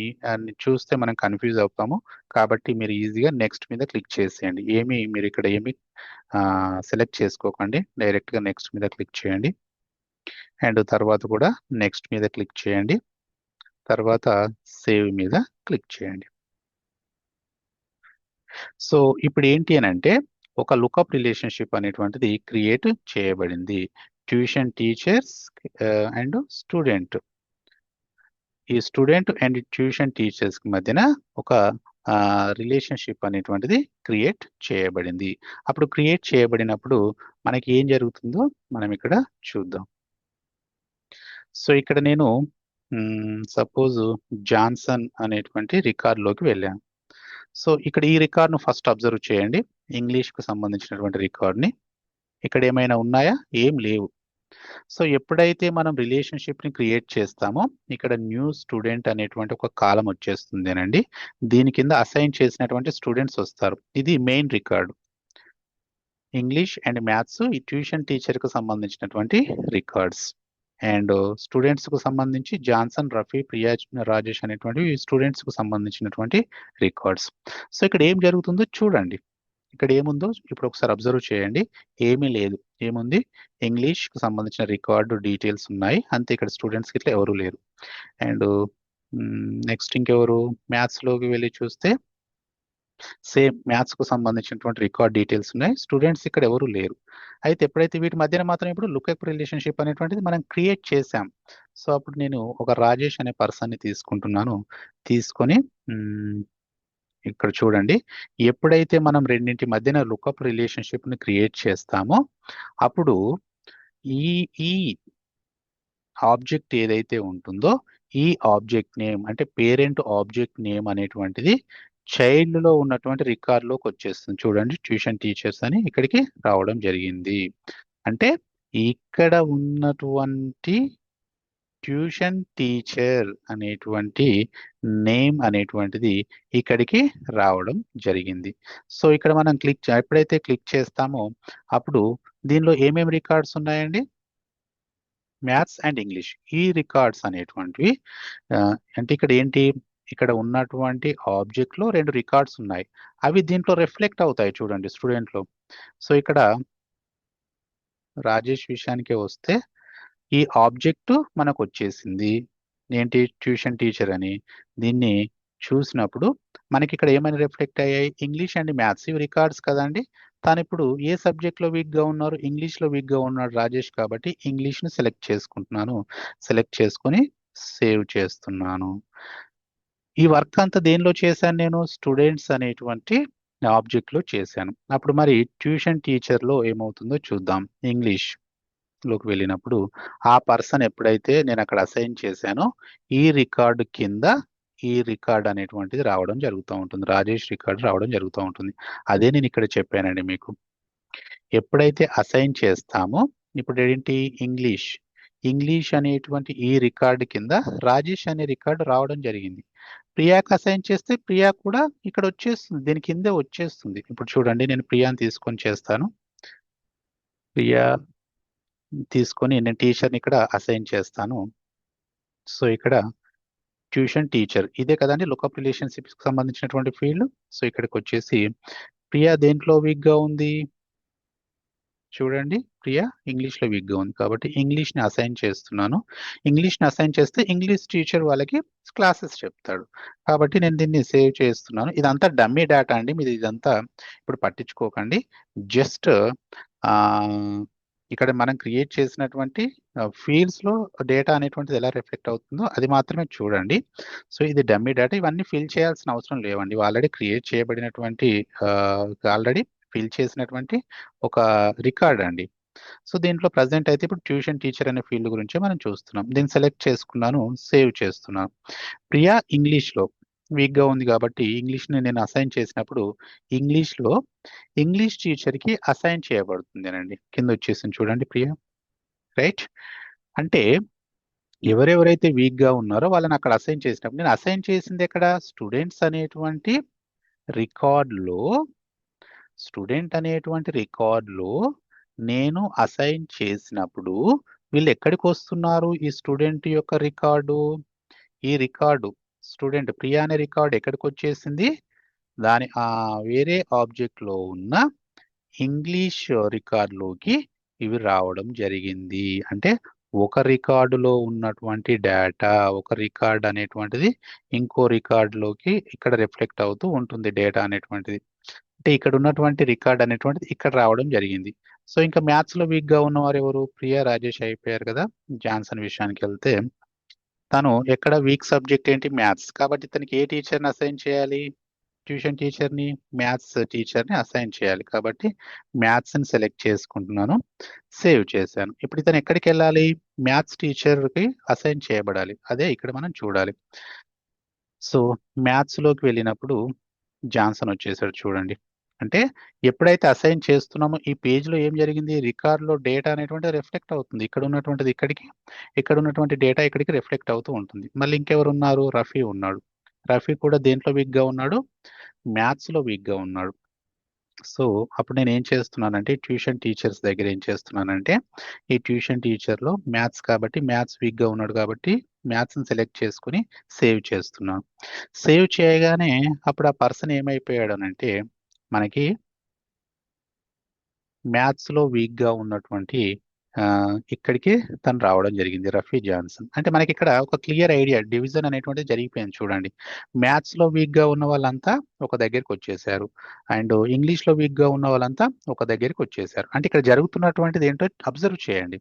Speaker 1: చూస్తే మనం కన్‌ఫ్యూజ్ అవుతాము. కాబట్టి మీరు ఈజీగా నెక్స్ట్ మీద క్లిక్ చేసేయండి. మీరిక్కడ ఏమి సెలెక్ట్ చేసుకోకండి. డైరెక్ట్‌గా నెక్స్ట్ మీద క్లిక్ చేయండి. అండ్ తర్వాత కూడా నెక్స్ట్ మీద క్లిక్ చేయండి. తర్వాత సేవ్ మీద క్లిక్ చేయండి. సో, ఇప్పుడేంటి అనంటే, ఒక లుకప్ రిలేషన్‌షిప్ అనేటువంటిది క్రియేట్ చేయబడింది. Tuition teachers and student. ఈ స్టూడెంట్ అండ్ ట్యూషన్ టీచర్స్‌కి మధ్యన ఒక రిలేషన్‌షిప్ అనేటువంటిది క్రియేట్ చేయబడింది. అప్పుడు క్రియేట్ చేయబడినప్పుడు మనకి ఏం జరుగుతుందో మనం ఇక్కడ చూద్దాం. సో, ఇక్కడ నేను సపోజ్ జాన్సన్ అనేటువంటి రికార్డ్‌లోకి వెళ్ళాను. సో, ఇక్కడ ఈ రికార్డ్‌ను ఫస్ట్ అబ్జర్వ్ చేయండి. ఇంగ్లీష్‌కి సంబంధించినటువంటి రికార్డ్‌ని. ఇక్కడ ఏమైనా ఉన్నాయా? ఏం లేవు. సో, ఎప్పుడైతే మనం రిలేషన్‌షిప్‌ని క్రియేట్ చేస్తామో, ఇక్కడ న్యూ స్టూడెంట్ అనేటువంటి ఒక కాలమ్ వచ్చేస్తుందేనండి. దీని కింద అసైన్ చేసినటువంటి స్టూడెంట్స్ వస్తారు. ఇది main record. English and maths ఈ ట్యూషన్ టీచర్కు సంబంధించినటువంటి రికార్డ్స్. అండ్ స్టూడెంట్స్కు సంబంధించి జాన్సన్, రఫీ, ప్రియా, రాజేష్ అనేటువంటి స్టూడెంట్స్కు సంబంధించినటువంటి రికార్డ్స్. సో ఇక్కడ ఏం జరుగుతుందో చూడండి. ఇక్కడ ఏముందో ఇప్పుడు ఒకసారి అబ్జర్వ్ చేయండి. ఏమీ లేదు. ఏముంది? ఇంగ్లీష్కి సంబంధించిన రికార్డు డీటెయిల్స్ ఉన్నాయి. అంతే, ఇక్కడ స్టూడెంట్స్కి ఇట్లా ఎవరు లేరు. అండ్ నెక్స్ట్ ఇంకెవరు? మ్యాథ్స్లోకి వెళ్ళి చూస్తే సేమ్ మ్యాథ్స్కు సంబంధించినటువంటి రికార్డ్ డీటెయిల్స్ ఉన్నాయి. స్టూడెంట్స్ ఇక్కడ ఎవరు లేరు. అయితే ఎప్పుడైతే వీటి మధ్యన మాత్రం ఇప్పుడు లుక్అప్ రిలేషన్షిప్ అనేటువంటిది మనం క్రియేట్ చేసాం. సో అప్పుడు నేను ఒక రాజేష్ అనే పర్సన్ని తీసుకుంటున్నాను. తీసుకొని ఇక్కడ చూడండి, ఎప్పుడైతే మనం రెండింటి మధ్యన లుక్అప్ రిలేషన్షిప్ని క్రియేట్ చేస్తామో అప్పుడు ఈ ఈ ఆబ్జెక్ట్ ఏదైతే ఉంటుందో ఈ ఆబ్జెక్ట్ నేమ్ అంటే పేరెంట్ ఆబ్జెక్ట్ నేమ్ అనేటువంటిది చైల్డ్ లో ఉన్నటువంటి రికార్డ్లోకి వచ్చేస్తుంది. చూడండి, ట్యూషన్ టీచర్స్ అని ఇక్కడికి రావడం జరిగింది. అంటే ఇక్కడ ఉన్నటువంటి ట్యూషన్ టీచర్ అనేటువంటి నేమ్ అనేటువంటిది ఇక్కడికి రావడం జరిగింది. సో ఇక్కడ మనం ఎప్పుడైతే క్లిక్ చేస్తామో అప్పుడు దీనిలో ఏమేమి రికార్డ్స్ ఉన్నాయండి? మ్యాథ్స్ అండ్ ఇంగ్లీష్ ఈ రికార్డ్స్ అనేటువంటివి అంటే ఇక్కడ ఏంటి? ఇక్కడ ఉన్నటువంటి ఆబ్జెక్ట్ లో 2 రికార్డ్స్ ఉన్నాయి. అవి దీంట్లో రిఫ్లెక్ట్ అవుతాయి. చూడండి స్టూడెంట్ లో. సో ఇక్కడ రాజేష్ విషయానికి వస్తే ఈ ఆబ్జెక్ట్ మనకు వచ్చేసింది. ఏంటి? ట్యూషన్ టీచర్ అని. దీన్ని చూసినప్పుడు మనకి ఇక్కడ ఏమైనా రిఫ్లెక్ట్ అయ్యాయి? ఇంగ్లీష్ అండ్ మ్యాథ్స్ ఇవి రికార్డ్స్ కదండి. తాను ఇప్పుడు ఏ సబ్జెక్ట్లో వీక్గా ఉన్నారు? ఇంగ్లీష్లో వీక్గా ఉన్నాడు రాజేష్, కాబట్టి ఇంగ్లీష్ను సెలెక్ట్ చేసుకుంటున్నాను. సెలెక్ట్ చేసుకొని సేవ్ చేస్తున్నాను. ఈ వర్క్ అంతా దేనిలో చేశాను నేను? స్టూడెంట్స్ అనేటువంటి ఆబ్జెక్ట్లో చేశాను. అప్పుడు మరి ట్యూషన్ టీచర్లో ఏమవుతుందో చూద్దాం. ఇంగ్లీష్ లోకి వెళ్ళినప్పుడు ఆ పర్సన్ ఎప్పుడైతే నేను అక్కడ అసైన్ చేశానో ఈ రికార్డు కింద ఈ రికార్డ్ అనేటువంటిది రావడం జరుగుతూ ఉంటుంది. రాజేష్ రికార్డు రావడం జరుగుతూ ఉంటుంది. అదే నేను ఇక్కడ చెప్పానండి మీకు. ఎప్పుడైతే అసైన్ చేస్తామో ఇప్పుడు ఏంటి? ఇంగ్లీష్ అనేటువంటి ఈ రికార్డు కింద రాజేష్ అనే రికార్డు రావడం జరిగింది. ప్రియాకి అసైన్ చేస్తే ప్రియా కూడా ఇక్కడ వచ్చేస్తుంది, దీని కిందే వచ్చేస్తుంది. ఇప్పుడు చూడండి, నేను ప్రియాని తీసుకొని చేస్తాను. ప్రియా తీసుకొని నేను టీచర్ని ఇక్కడ అసైన్ చేస్తాను. సో ఇక్కడ ట్యూషన్ టీచర్ ఇదే కదండి లుకప్ రిలేషన్షిప్స్ కి సంబంధించినటువంటి ఫీల్డ్. సో ఇక్కడికి వచ్చేసి ప్రియా దేంట్లో వీక్గా ఉంది? చూడండి, ప్రియా ఇంగ్లీష్లో వీక్గా ఉంది కాబట్టి ఇంగ్లీష్ని అసైన్ చేస్తున్నాను. ఇంగ్లీష్ని అసైన్ చేస్తే ఇంగ్లీష్ టీచర్ వాళ్ళకి క్లాసెస్ చెప్తాడు. కాబట్టి నేను దీన్ని సేవ్ చేస్తున్నాను. ఇదంతా డమ్మీ డేటా అండి, మీది ఇదంతా ఇప్పుడు పట్టించుకోకండి. జస్ట్ ఇక్కడ మనం క్రియేట్ చేసినటువంటి ఫీల్డ్స్లో డేటా అనేటువంటిది ఎలా రిఫ్లెక్ట్ అవుతుందో అది మాత్రమే చూడండి. సో ఇది డమ్మీ డేటా, ఇవన్నీ ఫిల్ చేయాల్సిన అవసరం లేవండి. ఆల్రెడీ క్రియేట్ చేయబడినటువంటి ఆల్రెడీ ఫిల్ చేసినటువంటి ఒక రికార్డ్ అండి. సో దీంట్లో ప్రజెంట్ అయితే ఇప్పుడు ట్యూషన్ టీచర్ అనే ఫీల్డ్ గురించి మనం చూస్తున్నాం. దీన్ని సెలెక్ట్ చేసుకున్నాను, సేవ్ చేస్తున్నాను. ప్రియా ఇంగ్లీష్లో వీక్గా ఉంది కాబట్టి ఇంగ్లీష్ని నేను అసైన్ చేసినప్పుడు ఇంగ్లీష్లో ఇంగ్లీష్ టీచర్కి అసైన్ చేయబడుతుందేనండి. కింద వచ్చేసింది చూడండి ప్రియా. రైట్? అంటే ఎవరెవరైతే వీక్గా ఉన్నారో వాళ్ళని అక్కడ అసైన్ చేసినప్పుడు నేను అసైన్ చేసింది ఎక్కడ? స్టూడెంట్స్ అనేటువంటి రికార్డులో నేను అసైన్ చేసినప్పుడు వీళ్ళు ఎక్కడికి వస్తున్నారు? ఈ స్టూడెంట్ యొక్క రికార్డు, ఈ రికార్డు స్టూడెంట్ ప్రియా అనే రికార్డు ఎక్కడికి వచ్చేసింది? దాని వేరే ఆబ్జెక్ట్ లో ఉన్న ఇంగ్లీష్ రికార్డులోకి ఇవి రావడం జరిగింది. అంటే ఒక రికార్డులో ఉన్నటువంటి డేటా, ఒక రికార్డ్ అనేటువంటిది ఇంకో రికార్డులోకి ఇక్కడ రిఫ్లెక్ట్ అవుతూ ఉంటుంది డేటా అనేటువంటిది. అంటే ఇక్కడ ఉన్నటువంటి రికార్డ్ అనేటువంటిది ఇక్కడ రావడం జరిగింది. సో ఇంకా మ్యాథ్స్ లో వీక్ గా ఉన్నవారు ఎవరు? ప్రియా, రాజేష్ అయిపోయారు కదా. జాన్సన్ విషయానికి వెళ్తే తను ఎక్కడ వీక్ సబ్జెక్ట్ ఏంటి? మ్యాథ్స్. కాబట్టి ఇతనికి ఏ టీచర్ని అసైన్ చేయాలి? ట్యూషన్ టీచర్ని, మ్యాథ్స్ టీచర్ని అసైన్ చేయాలి. కాబట్టి మ్యాథ్స్ని సెలెక్ట్ చేసుకుంటున్నాను, సేవ్ చేశాను. ఇప్పుడు ఇతను ఎక్కడికి వెళ్ళాలి? మ్యాథ్స్ టీచర్కి అసైన్ చేయబడాలి. అదే ఇక్కడ మనం చూడాలి. సో మ్యాథ్స్లోకి వెళ్ళినప్పుడు జాన్సన్ వచ్చేసాడు చూడండి. అంటే ఎప్పుడైతే అసైన్ చేస్తున్నామో ఈ పేజ్లో ఏం జరిగింది? రికార్డులో డేటా అనేటువంటిది రిఫ్లెక్ట్ అవుతుంది. ఇక్కడ ఉన్నటువంటిది ఇక్కడికి, ఇక్కడ ఉన్నటువంటి డేటా ఇక్కడికి రిఫ్లెక్ట్ అవుతూ ఉంటుంది. మళ్ళీ ఇంకెవరు ఉన్నారు? రఫీ ఉన్నాడు. రఫీ కూడా దేంట్లో వీక్గా ఉన్నాడు? మ్యాథ్స్లో వీక్గా ఉన్నాడు. సో అప్పుడు నేను ఏం చేస్తున్నానంటే ట్యూషన్ టీచర్స్ దగ్గర ఏం చేస్తున్నానంటే ఈ ట్యూషన్ టీచర్లో మ్యాథ్స్ కాబట్టి మ్యాథ్స్ వీక్గా ఉన్నాడు కాబట్టి మ్యాథ్స్ని సెలెక్ట్ చేసుకుని సేవ్ చేస్తున్నాను. సేవ్ చేయగానే అప్పుడు ఆ పర్సన్ ఏమైపోయాడనంటే మనకి మ్యాథ్స్లో వీక్గా ఉన్నటువంటి ఇక్కడికి తను రావడం జరిగింది, రఫీ జాన్సన్. అంటే మనకి ఇక్కడ ఒక క్లియర్ ఐడియా డివిజన్ అనేటువంటిది జరిగిపోయింది చూడండి. మ్యాథ్స్లో వీక్గా ఉన్న వాళ్ళంతా ఒక దగ్గరికి వచ్చేసారు, అండ్ ఇంగ్లీష్లో వీక్గా ఉన్న వాళ్ళంతా ఒక దగ్గరికి వచ్చేసారు. అంటే ఇక్కడ జరుగుతున్నటువంటిది ఏంటో అబ్జర్వ్ చేయండి.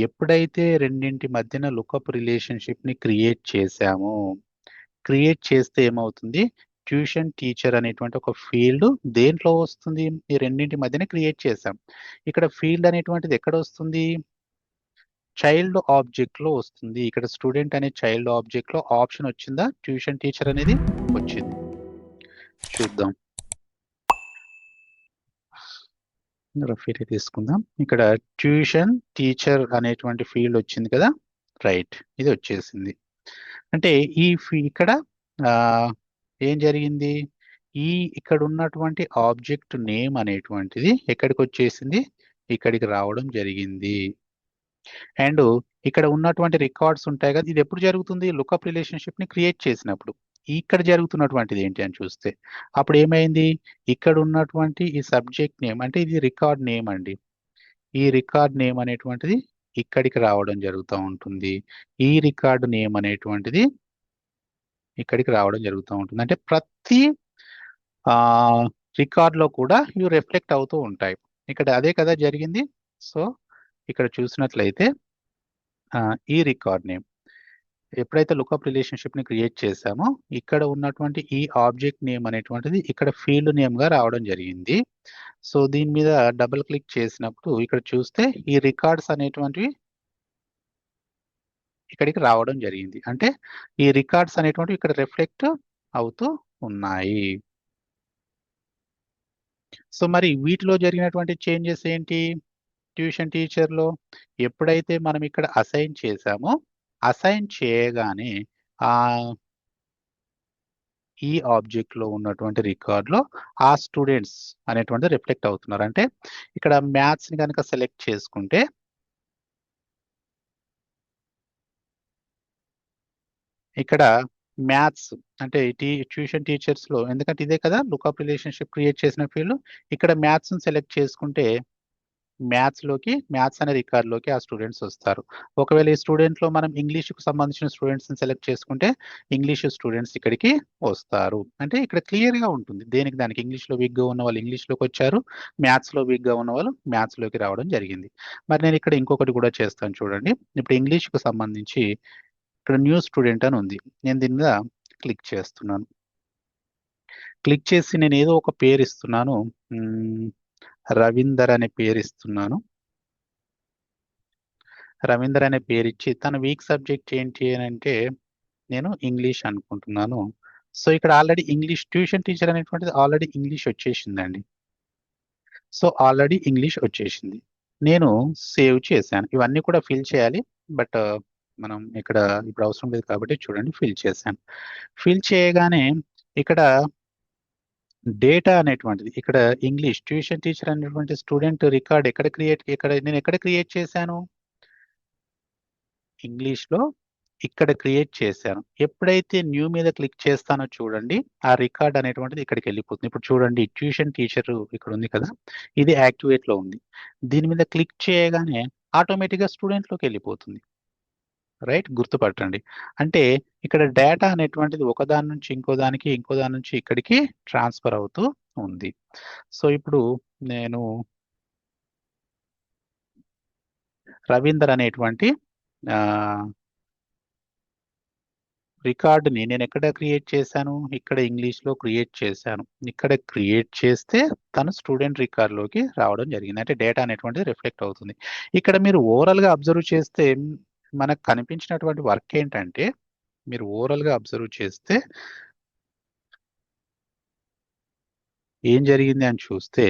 Speaker 1: ఎప్పుడైతే రెండింటి మధ్యన లుకప్ రిలేషన్షిప్ని క్రియేట్ చేశామో, క్రియేట్ చేస్తే ఏమవుతుంది, ట్యూషన్ టీచర్ అనేటువంటి ఒక ఫీల్డ్ దేంట్లో వస్తుంది, ఈ రెండింటి మధ్యన క్రియేట్ చేశాం. ఇక్కడ ఫీల్డ్ అనేటువంటిది ఎక్కడ వస్తుంది, చైల్డ్ ఆబ్జెక్ట్ లో వస్తుంది. ఇక్కడ స్టూడెంట్ అనే చైల్డ్ ఆబ్జెక్ట్ లో ఆప్షన్ వచ్చిందా, ట్యూషన్ టీచర్ అనేది వచ్చింది. చూద్దాం, రఫీని తీసుకుందాం. ఇక్కడ ట్యూషన్ టీచర్ అనేటువంటి ఫీల్డ్ వచ్చింది కదా, రైట్, ఇది వచ్చేసింది. అంటే ఇక్కడ ఆ, ఏం జరిగింది, ఈ ఇక్కడ ఉన్నటువంటి ఆబ్జెక్ట్ నేమ్ అనేటువంటిది ఎక్కడికి వచ్చేసింది, ఇక్కడికి రావడం జరిగింది. అండ్ ఇక్కడ ఉన్నటువంటి రికార్డ్స్ ఉంటాయి కదా, ఇది ఎప్పుడు జరుగుతుంది, లుకప్ రిలేషన్షిప్ ని క్రియేట్ చేసినప్పుడు. ఇక్కడ జరుగుతున్నటువంటిది ఏంటి అని చూస్తే అప్పుడు ఏమైంది, ఇక్కడ ఉన్నటువంటి ఈ సబ్జెక్ట్ నేమ్ అంటే ఇది రికార్డ్ నేమ్ అండి, ఈ రికార్డ్ నేమ్ అనేటువంటిది ఇక్కడికి రావడం జరుగుతూ ఉంటుంది. ఈ రికార్డు నేమ్ అనేటువంటిది ఇక్కడికి రావడం జరుగుతూ ఉంటుంది. అంటే ప్రతి రికార్డ్ లో కూడా ఇవి రిఫ్లెక్ట్ అవుతూ ఉంటాయి. ఇక్కడ అదే కదా జరిగింది. సో ఇక్కడ చూసినట్లయితే ఈ రికార్డ్ నేమ్ ఎప్పుడైతే లుకప్ రిలేషన్షిప్ ని క్రియేట్ చేశామో ఇక్కడ ఉన్నటువంటి ఈ ఆబ్జెక్ట్ నేమ్ అనేటువంటిది ఇక్కడ ఫీల్డ్ నేమ్ గా రావడం జరిగింది. సో దీని మీద డబుల్ క్లిక్ చేసినప్పుడు ఇక్కడ చూస్తే ఈ రికార్డ్స్ అనేటువంటివి ఇక్కడికి రావడం జరిగింది. అంటే ఈ రికార్డ్స్ అనేటువంటివి ఇక్కడ రిఫ్లెక్ట్ అవుతూ ఉన్నాయి. సో మరి వీటిలో జరిగినటువంటి చేంజెస్ ఏంటి, ట్యూషన్ టీచర్లో ఎప్పుడైతే మనం ఇక్కడ అసైన్ చేశామో, అసైన్ చేయగానే ఆ ఈ ఆబ్జెక్ట్ లో ఉన్నటువంటి రికార్డ్ లో ఆ స్టూడెంట్స్ అనేటువంటి రిఫ్లెక్ట్ అవుతున్నారు. అంటే ఇక్కడ మ్యాథ్స్ ని కనుక సెలెక్ట్ చేసుకుంటే ఇక్కడ మ్యాథ్స్ అంటే ట్యూషన్ టీచర్స్ లో, ఎందుకంటే ఇదే కదా లుకప్ రిలేషన్షిప్ క్రియేట్ చేసిన ఫీల్డ్, ఇక్కడ మ్యాథ్స్ ని సెలెక్ట్ చేసుకుంటే మ్యాథ్స్ అనే రికార్డ్ లోకి ఆ స్టూడెంట్స్ వస్తారు. ఒకవేళ ఈ స్టూడెంట్ లో మనం ఇంగ్లీష్ కు సంబంధించిన స్టూడెంట్స్ ని సెలెక్ట్ చేసుకుంటే ఇంగ్లీష్ స్టూడెంట్స్ ఇక్కడికి వస్తారు. అంటే ఇక్కడ క్లియర్ గా ఉంటుంది, దేనికి దానికి ఇంగ్లీష్ లో వీక్ గా ఉన్న వాళ్ళు ఇంగ్లీష్ లోకి వచ్చారు, మ్యాథ్స్ లో వీక్ గా ఉన్న వాళ్ళు మ్యాథ్స్ లోకి రావడం జరిగింది. మరి నేను ఇక్కడ ఇంకొకటి కూడా చేస్తాను చూడండి. ఇప్పుడు ఇంగ్లీష్ కు సంబంధించి ఇక్కడ న్యూ స్టూడెంట్ అని ఉంది, నేను దీని మీద క్లిక్ చేస్తున్నాను. క్లిక్ చేసి నేను ఏదో ఒక పేరు ఇస్తున్నాను, రవీందర్ అనే పేరు ఇస్తున్నాను. రవీందర్ అనే పేరు ఇచ్చి తన వీక్ సబ్జెక్ట్ ఏంటి అని అంటే నేను ఇంగ్లీష్ అనుకుంటున్నాను. సో ఇక్కడ ఆల్రెడీ ఇంగ్లీష్ ట్యూషన్ టీచర్ అనేటువంటిది ఆల్రెడీ ఇంగ్లీష్ వచ్చేసిందండి. సో ఆల్రెడీ ఇంగ్లీష్ వచ్చేసింది, నేను సేవ్ చేశాను. ఇవన్నీ కూడా ఫిల్ చేయాలి, బట్ మనం ఇక్కడ ఇప్పుడు అవసరం లేదు కాబట్టి చూడండి ఫిల్ చేశాను. ఫిల్ చేయగానే ఇక్కడ డేటా అనేటువంటిది ఇక్కడ ఇంగ్లీష్ ట్యూషన్ టీచర్ అనేటువంటి స్టూడెంట్ రికార్డ్ నేను ఎక్కడ క్రియేట్ చేశాను, ఇంగ్లీష్ లో ఇక్కడ క్రియేట్ చేశాను. ఎప్పుడైతే న్యూ మీద క్లిక్ చేస్తానో చూడండి ఆ రికార్డ్ అనేటువంటిది ఇక్కడికి వెళ్ళిపోతుంది. ఇప్పుడు చూడండి ట్యూషన్ టీచర్ ఇక్కడ ఉంది కదా, ఇది యాక్టివేట్ లో ఉంది. దీని మీద క్లిక్ చేయగానే ఆటోమేటిక్ గా స్టూడెంట్ లోకి వెళ్ళిపోతుంది. రైట్, గుర్తుపట్టండి. అంటే ఇక్కడ డేటా అనేటువంటిది ఒకదాని నుంచి ఇంకో దాని నుంచి ఇక్కడికి ట్రాన్స్ఫర్ అవుతూ ఉంది. సో ఇప్పుడు నేను రవీందర్ అనేటువంటి రికార్డుని నేను ఎక్కడ క్రియేట్ చేశాను, ఇక్కడ ఇంగ్లీష్ లో క్రియేట్ చేశాను. ఇక్కడ క్రియేట్ చేస్తే తను స్టూడెంట్ రికార్డ్ లోకి రావడం జరిగింది. అంటే డేటా అనేటువంటిది రిఫ్లెక్ట్ అవుతుంది. ఇక్కడ మీరు ఓవరాల్ గా అబ్జర్వ్ చేస్తే మనకు కనిపించినటువంటి వర్క్ ఏంటంటే, మీరు ఓవరాల్ గా అబ్జర్వ్ చేస్తే ఏం జరిగింది అని చూస్తే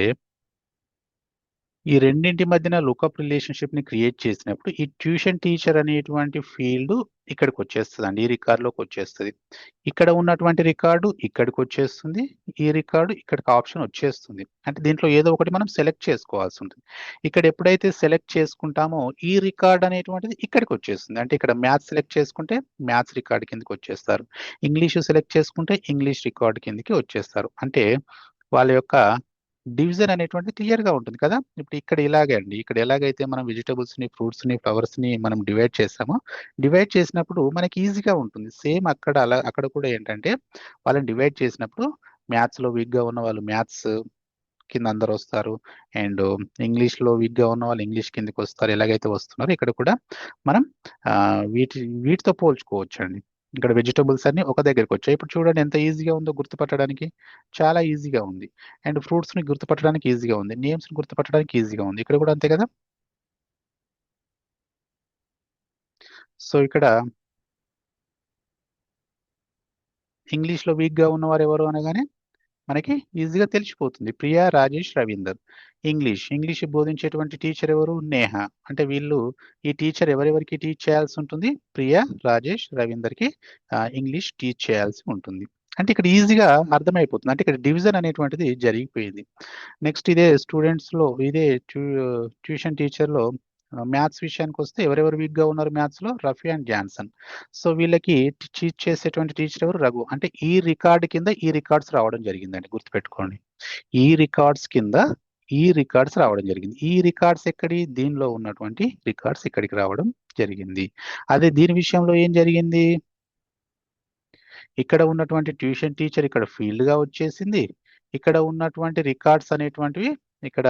Speaker 1: ఈ రెండింటి మధ్యన లుకప్ రిలేషన్షిప్ ని క్రియేట్ చేసినప్పుడు ఈ ట్యూషన్ టీచర్ అనేటువంటి ఫీల్డ్ ఇక్కడికి వచ్చేస్తుందండి, ఈ రికార్డులోకి వచ్చేస్తుంది. ఇక్కడ ఉన్నటువంటి రికార్డు ఇక్కడికి వచ్చేస్తుంది, ఈ రికార్డు ఇక్కడికి ఆప్షన్ వచ్చేస్తుంది. అంటే దీంట్లో ఏదో ఒకటి మనం సెలెక్ట్ చేసుకోవాల్సి ఉంటుంది. ఇక్కడ ఎప్పుడైతే సెలెక్ట్ చేసుకుంటామో ఈ రికార్డ్ అనేటువంటిది ఇక్కడికి వచ్చేస్తుంది. అంటే ఇక్కడ మ్యాథ్స్ సెలెక్ట్ చేసుకుంటే మ్యాథ్స్ రికార్డ్ కిందకి వచ్చేస్తారు, ఇంగ్లీష్ సెలెక్ట్ చేసుకుంటే ఇంగ్లీష్ రికార్డ్ కిందకి వచ్చేస్తారు. అంటే వాళ్ళ యొక్క డివిజన్ అనేటువంటిది క్లియర్ గా ఉంటుంది కదా. ఇప్పుడు ఇక్కడ ఇలాగే అండి, ఇక్కడ ఎలాగైతే మనం వెజిటబుల్స్ ని, ఫ్రూట్స్ ని, ఫ్లవర్స్ ని మనం డివైడ్ చేసామో, డివైడ్ చేసినప్పుడు మనకి ఈజీగా ఉంటుంది. సేమ్ అక్కడ కూడా ఏంటంటే వాళ్ళని డివైడ్ చేసినప్పుడు మ్యాథ్స్ లో వీక్ గా ఉన్న వాళ్ళు మ్యాథ్స్ కింద అందరు వస్తారు, అండ్ ఇంగ్లీష్ లో వీక్ గా ఉన్న వాళ్ళు ఇంగ్లీష్ కిందకి వస్తారు. ఎలాగైతే వస్తున్నారో ఇక్కడ కూడా మనం ఆ, వీటితో పోల్చుకోవచ్చు అండి. ఇక్కడ వెజిటబుల్స్ అన్ని ఒక దగ్గరికి వచ్చాయి. ఇప్పుడు చూడండి ఎంత ఈజీగా ఉందో గుర్తుపట్టడానికి, చాలా ఈజీగా ఉంది. అండ్ ఫ్రూట్స్ ని గుర్తుపట్టడానికి ఈజీగా ఉంది, నేమ్స్ ని గుర్తుపట్టడానికి ఈజీగా ఉంది. ఇక్కడ కూడా అంతే కదా. సో ఇక్కడ ఇంగ్లీష్ లో వీక్ గా ఉన్నవారు ఎవరు అనగానే మనకి ఈజీగా తెలిసిపోతుంది. ప్రియా, రాజేష్, రవీందర్. ఇంగ్లీష్ బోధించేటువంటి టీచర్ ఎవరు? నేహ. అంటే వీళ్ళు, ఈ టీచర్ ఎవరెవరికి టీచ్ చేయాల్సి ఉంటుంది? ప్రియా, రాజేష్, రవీందర్ కి ఇంగ్లీష్ టీచ్ చేయాల్సి ఉంటుంది. అంటే ఇక్కడ ఈజీగా అర్థమైపోతుంది, అంటే ఇక్కడ డివిజన్ అనేటువంటిది జరిగిపోయింది. నెక్స్ట్ ఇదే స్టూడెంట్స్ లో, ఇదే ట్యూషన్ టీచర్ లో మ్యాథ్స్ విషయానికి వస్తే ఎవరెవరు వీక్ గా ఉన్నారు మ్యాథ్స్ లో? Rafi and Johnson. సో వీళ్ళకి టీచ్ చేసేటువంటి టీచర్ ఎవరు? రఘు. అంటే ఈ రికార్డ్ కింద ఈ రికార్డ్స్ రావడం జరిగిందండి, గుర్తుపెట్టుకోండి. ఈ రికార్డ్స్ కింద ఈ రికార్డ్స్ రావడం జరిగింది. ఈ రికార్డ్స్ ఎక్కడి? దీనిలో ఉన్నటువంటి రికార్డ్స్ ఇక్కడికి రావడం జరిగింది. అదే దీని విషయంలో ఏం జరిగింది? ఇక్కడ ఉన్నటువంటి ట్యూషన్ టీచర్ ఇక్కడ ఫీల్డ్ గా వచ్చేసింది, ఇక్కడ ఉన్నటువంటి రికార్డ్స్ అనేటువంటివి ఇక్కడ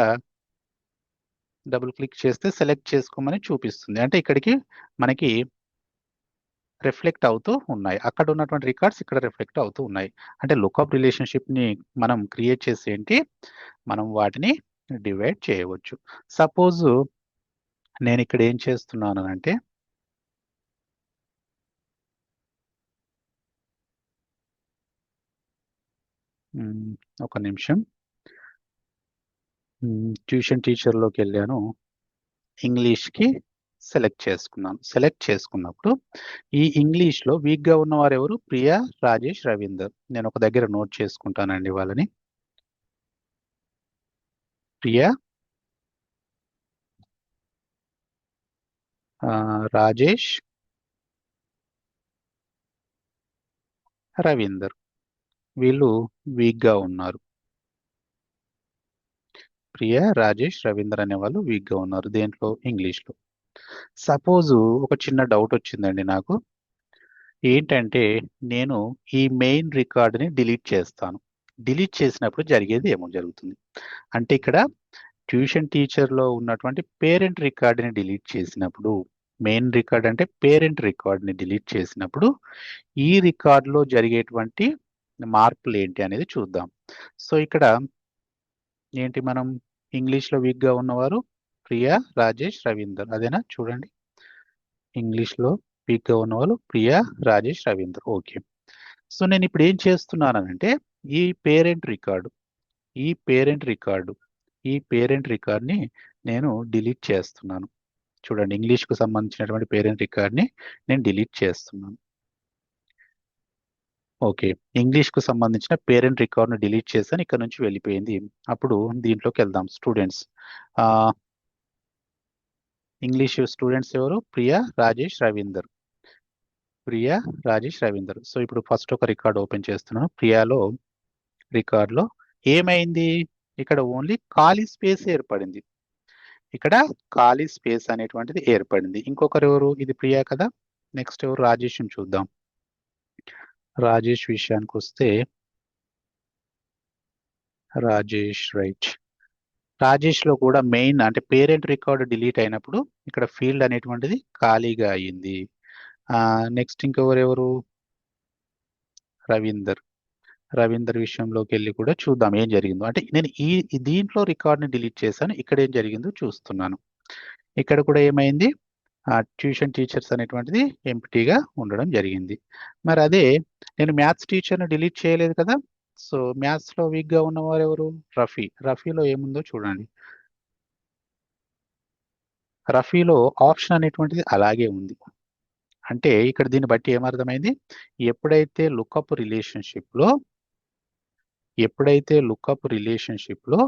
Speaker 1: డబుల్ క్లిక్ చేస్తే సెలెక్ట్ చేసుకోమని చూపిస్తుంది. అంటే ఇక్కడికి మనకి రిఫ్లెక్ట్ అవుతూ ఉన్నాయి, అక్కడ ఉన్నటువంటి రికార్డ్స్ ఇక్కడ రిఫ్లెక్ట్ అవుతూ ఉన్నాయి. అంటే లుకప్ రిలేషన్షిప్ ని మనం క్రియేట్ చేసి ఏంటి, మనం వాటిని డివైడ్ చేయవచ్చు. సపోజ్ నేను ఇక్కడ ఏం చేస్తున్నాను అంటే, ఒక నిమిషం, ట్యూషన్ టీచర్లోకి వెళ్ళాను, ఇంగ్లీష్కి సెలెక్ట్ చేసుకున్నాను. సెలెక్ట్ చేసుకున్నప్పుడు ఈ ఇంగ్లీష్లో వీక్గా ఉన్నవారు ఎవరు? ప్రియా, రాజేష్, రవీందర్. నేను ఒక దగ్గర నోట్ చేసుకుంటానండి వాళ్ళని. ప్రియా, రాజేష్, రవీందర్. వీళ్ళు వీక్గా ఉన్నారు. ప్రియా, రాజేష్, రవీందర్ అనే వాళ్ళు వీక్గా ఉన్నారు. దేంట్లో? ఇంగ్లీష్లో. సపోజు ఒక చిన్న డౌట్ వచ్చిందండి నాకు. ఏంటంటే నేను ఈ మెయిన్ రికార్డుని డిలీట్ చేస్తాను. డిలీట్ చేసినప్పుడు జరిగేది ఏమో జరుగుతుంది అంటే, ఇక్కడ ట్యూషన్ టీచర్లో ఉన్నటువంటి పేరెంట్ రికార్డుని డిలీట్ చేసినప్పుడు, మెయిన్ రికార్డ్ అంటే పేరెంట్ రికార్డ్ని డిలీట్ చేసినప్పుడు ఈ రికార్డులో జరిగేటువంటి మార్పులు ఏంటి అనేది చూద్దాం. సో ఇక్కడ ఏంటి, మనం ఇంగ్లీష్లో వీక్గా ఉన్నవారు ప్రియా, రాజేష్, రవీందర్. అదేనా? చూడండి, ఇంగ్లీష్లో వీక్గా ఉన్నవాళ్ళు ప్రియా, రాజేష్, రవీందర్. ఓకే. సో నేను ఇప్పుడు ఏం చేస్తున్నానంటే, ఈ పేరెంట్ రికార్డు ఈ పేరెంట్ రికార్డు ఈ పేరెంట్ రికార్డ్ని నేను డిలీట్ చేస్తున్నాను. చూడండి, ఇంగ్లీష్కు సంబంధించినటువంటి పేరెంట్ రికార్డ్ని నేను డిలీట్ చేస్తున్నాను. ఓకే, ఇంగ్లీష్కు సంబంధించిన పేరెంట్ రికార్డ్ను డిలీట్ చేశాను, ఇక్కడ నుంచి వెళ్ళిపోయింది. అప్పుడు దీంట్లోకి వెళ్దాం. స్టూడెంట్స్, ఇంగ్లీష్ స్టూడెంట్స్ ఎవరు? ప్రియా, రాజేష్, రవీందర్. ప్రియా, రాజేష్, రవీందర్. సో ఇప్పుడు ఫస్ట్ ఒక రికార్డ్ ఓపెన్ చేస్తున్నాను. ప్రియాలో రికార్డులో ఏమైంది? ఇక్కడ ఓన్లీ ఖాళీ స్పేస్ ఏర్పడింది. ఇక్కడ ఖాళీ స్పేస్ అనేటువంటిది ఏర్పడింది. ఇంకొకరు ఎవరు? ఇది ప్రియా కదా. నెక్స్ట్ ఎవరు? రాజేష్ చూద్దాం. రాజేష్ విషయానికి వస్తే, రాజేష్ రైట్. రాజేష్ లో కూడా మెయిన్ అంటే పేరెంట్ రికార్డు డిలీట్ అయినప్పుడు ఇక్కడ ఫీల్డ్ అనేటువంటిది ఖాళీగా అయ్యింది. నెక్స్ట్ ఇంకెవరెవరు? రవీందర్. రవీందర్ విషయంలోకి వెళ్ళి కూడా చూద్దాం ఏం జరిగిందో. అంటే నేను ఈ దీంట్లో రికార్డ్ని డిలీట్ చేశాను, ఇక్కడ ఏం జరిగిందో చూస్తున్నాను. ఇక్కడ కూడా ఏమైంది? ట్యూషన్ టీచర్స్ అనేటువంటిది ఎంప్టీగా ఉండడం జరిగింది. మరి అదే నేను మ్యాథ్స్ టీచర్ని డిలీట్ చేయలేదు కదా. సో మ్యాథ్స్లో వీక్గా ఉన్నవారు ఎవరు? రఫీ. రఫీలో ఏముందో చూడండి. రఫీలో ఆప్షన్ అనేటువంటిది అలాగే ఉంది. అంటే ఇక్కడ దీన్ని బట్టి ఏమర్థమైంది, ఎప్పుడైతే లుకప్ రిలేషన్షిప్లో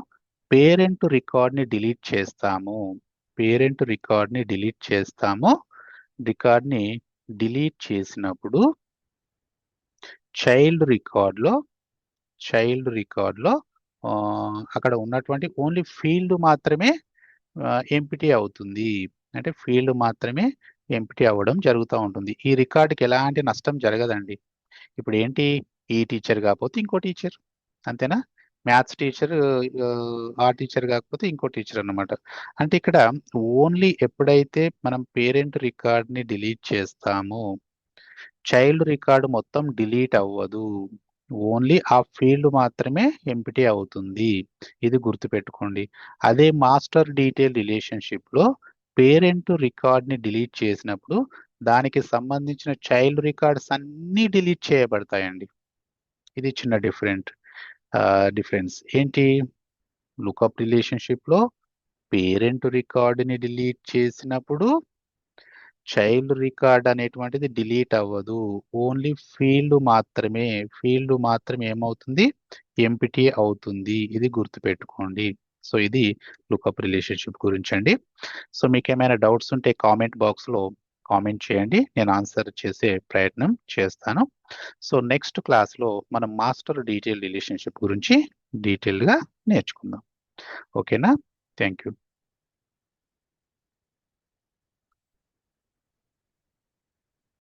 Speaker 1: పేరెంట్ రికార్డ్ని డిలీట్ చేస్తామో రికార్డ్ని డిలీట్ చేసినప్పుడు చైల్డ్ రికార్డ్లో అక్కడ ఉన్నటువంటి ఓన్లీ ఫీల్డ్ మాత్రమే ఎంప్టీ అవుతుంది. అంటే ఫీల్డ్ మాత్రమే ఎంప్టీ అవ్వడం జరుగుతూ ఉంటుంది. ఈ రికార్డుకి ఎలాంటి నష్టం జరగదండి. ఇప్పుడు ఏంటి, ఈ టీచర్ కాకపోతే ఇంకో టీచర్, అంతేనా? మ్యాథ్స్ టీచర్ ఆ టీచర్ కాకపోతే ఇంకో టీచర్ అన్నమాట. అంటే ఇక్కడ ఓన్లీ ఎప్పుడైతే మనం పేరెంట్ రికార్డ్ని డిలీట్ చేస్తామో చైల్డ్ రికార్డు మొత్తం డిలీట్ అవ్వదు, ఓన్లీ ఆ ఫీల్డ్ మాత్రమే ఎంప్టీ అవుతుంది. ఇది గుర్తుపెట్టుకోండి. అదే మాస్టర్ డీటెయిల్ రిలేషన్షిప్లో పేరెంట్ రికార్డ్ని డిలీట్ చేసినప్పుడు దానికి సంబంధించిన చైల్డ్ రికార్డ్స్ అన్నీ డిలీట్ చేయబడతాయండి. ఇది చిన్న డిఫరెన్స్ ఏంటి, లుకప్ రిలేషన్షిప్లో పేరెంట్ రికార్డుని డిలీట్ చేసినప్పుడు చైల్డ్ రికార్డ్ అనేటువంటిది డిలీట్ అవ్వదు, ఓన్లీ ఫీల్డ్ మాత్రమే ఏమవుతుంది, ఎంప్టీ అవుతుంది. ఇది గుర్తుపెట్టుకోండి. సో ఇది లుకప్ రిలేషన్షిప్ గురించి అండి. సో మీకు ఏమైనా డౌట్స్ ఉంటే కామెంట్ బాక్స్లో కామెంట్ చేయండి, నేను ఆన్సర్ చేసే ప్రయత్నం చేస్తాను. సో నెక్స్ట్ క్లాస్లో మనం మాస్టర్ డీటెయిల్ రిలేషన్షిప్ గురించి డీటెయిల్గా నేర్చుకుందాం. ఓకేనా? Thank you.